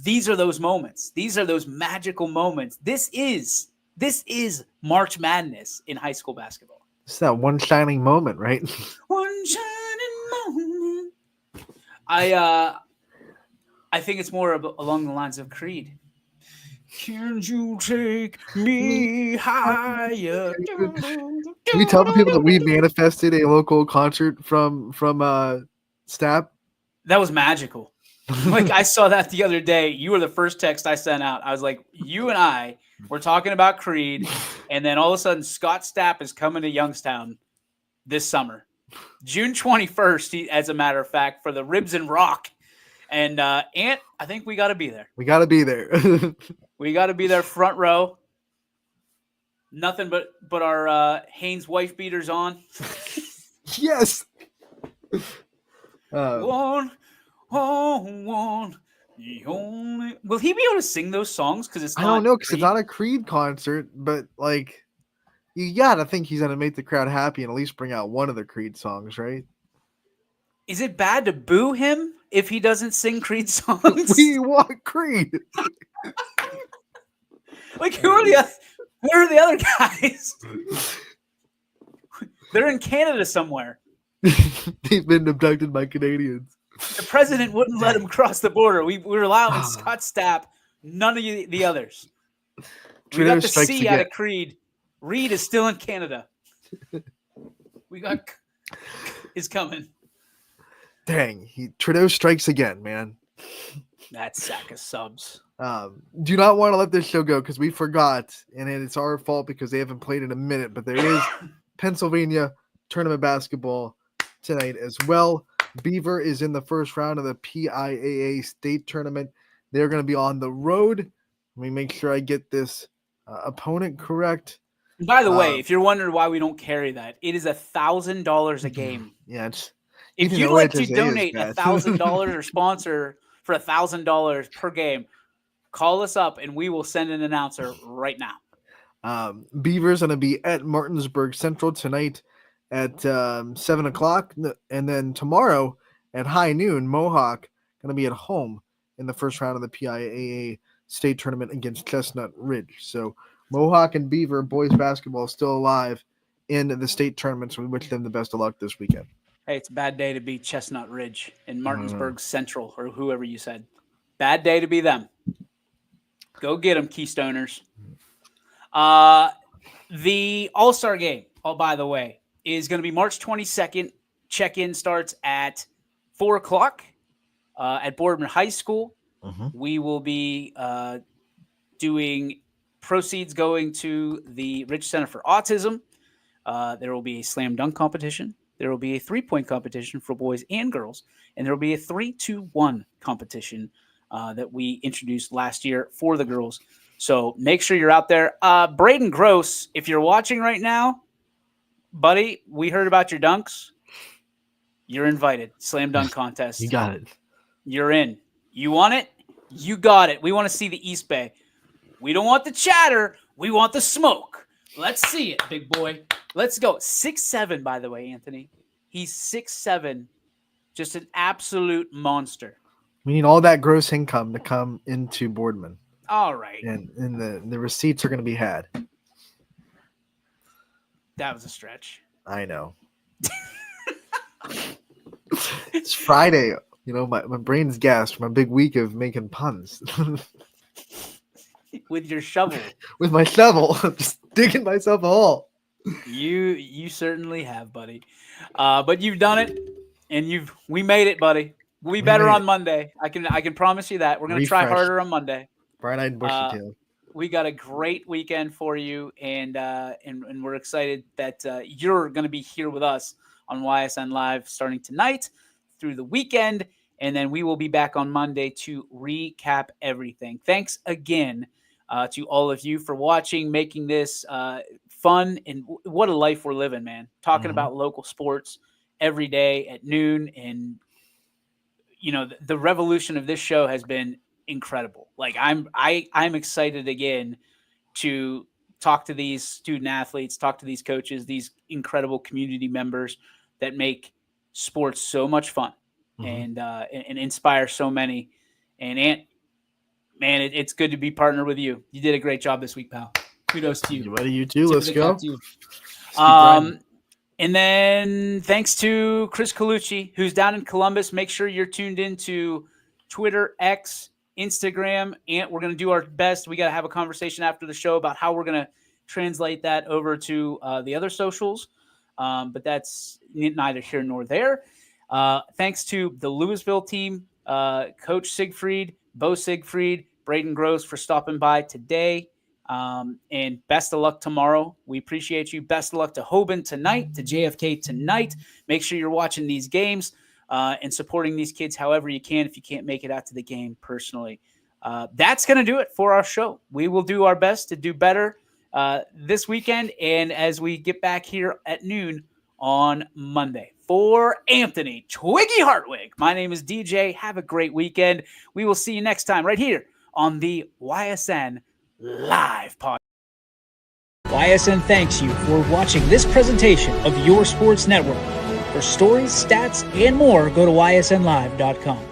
These are those moments. These are those magical moments. This is March Madness in high school basketball. It's that one shining moment, right? One shining moment. I think it's more along the lines of Creed. Can you take me higher? Can we tell the people that we manifested a local concert from Stap? That was magical. Like, I saw that the other day. You were the first text I sent out. I was like, you and I were talking about Creed, and then all of a sudden Scott Stapp is coming to Youngstown this summer. June 21st, as a matter of fact, for the Ribs and Rock. And Ant, I think we got to be there. We got to be there. We got to be there front row. Nothing but our Haynes wife beaters on. Yes. One. The only. Will he be able to sing those songs? Because it's not. I don't know, because it's not a Creed concert, but like, you gotta think he's gonna make the crowd happy and at least bring out one of the Creed songs, right? Is it bad to boo him if he doesn't sing Creed songs? We want Creed. Like, where are the other guys? They're in Canada somewhere. They've been abducted by Canadians. The president wouldn't let him cross the border. We were allowing Scott Stapp, none of the others. We got the C out of Creed. Reed is still in Canada. We got is coming. Dang, Trudeau strikes again, man. That sack of subs. Do not want to let this show go because we forgot, and it's our fault because they haven't played in a minute. But there is Pennsylvania tournament basketball tonight as well. Beaver is in the first round of the PIAA state tournament. They're going to be on the road. Let me make sure I get this opponent correct. By the way, if you're wondering why we don't carry that, it is $1,000 a game. Yeah, it's, if you'd like to donate $1,000 or sponsor for $1,000 per game, call us up and we will send an announcer right now. Beaver's going to be at Martinsburg Central tonight at 7 o'clock, and then tomorrow at high noon, Mohawk going to be at home in the first round of the PIAA state tournament against Chestnut Ridge. So Mohawk and Beaver boys basketball still alive in the state tournament, so we wish them the best of luck this weekend. Hey, it's a bad day to be Chestnut Ridge in Martinsburg Central, or whoever you said. Bad day to be them. Go get them, Keystoners. The All-Star game, by the way, is going to be March 22nd. Check-in starts at 4 o'clock at Boardman High School. we will be doing proceeds going to the Rich Center for Autism. There will be a slam dunk competition. There will be a 3-point competition for boys and girls. And there will be a 3-2-1 competition that we introduced last year for the girls. So make sure you're out there. Braden Gross, if you're watching right now, buddy, we heard about your dunks. You're invited. Slam dunk contest. You got it. You're in. You want it? You got it. We want to see the East Bay. We don't want the chatter. We want the smoke. Let's see it, big boy. Let's go. 6'7", by the way, Anthony. He's 6'7", just an absolute monster. We need all that gross income to come into Boardman. All right. And the receipts are going to be had. That was a stretch. I know. It's Friday. You know, my brain's gassed from a big week of making puns. With your shovel. With my shovel. I'm just digging myself a hole. You certainly have, buddy. But you've done it, and we made it, buddy. We'll be better on Monday. I can promise you that. We're gonna try harder on Monday. Bright-eyed, bushy-tailed. We got a great weekend for you, and we're excited that you're gonna be here with us on YSN Live starting tonight through the weekend, and then we will be back on Monday to recap everything. Thanks again to all of you for watching, making this fun, and what a life we're living, man. Talking about local sports every day at noon, and you know, the revolution of this show has been incredible. Like I'm excited again to talk to these student athletes, talk to these coaches, these incredible community members that make sports so much fun and inspire so many. And Ant, man, it's good to be partnered with you. You did a great job this week, pal. Kudos to you. What do you do? Let's go. And then thanks to Chris Colucci, who's down in Columbus. Make sure you're tuned into Twitter, X, Instagram. And we're going to do our best. We got to have a conversation after the show about how we're going to translate that over to the other socials. But that's neither here nor there. Thanks to the Louisville team, Coach Siegfried, Bo Siegfried, Braden Gross for stopping by today. And best of luck tomorrow. We appreciate you. Best of luck to Hoban tonight, to JFK tonight. Make sure you're watching these games and supporting these kids however you can if you can't make it out to the game personally. That's going to do it for our show. We will do our best to do better this weekend and as we get back here at noon on Monday. For Anthony Twiggy Hartwig, my name is DJ. Have a great weekend. We will see you next time right here on the YSN Live podcast. YSN thanks you for watching this presentation of Your Sports Network. For stories, stats, and more, go to ysnlive.com.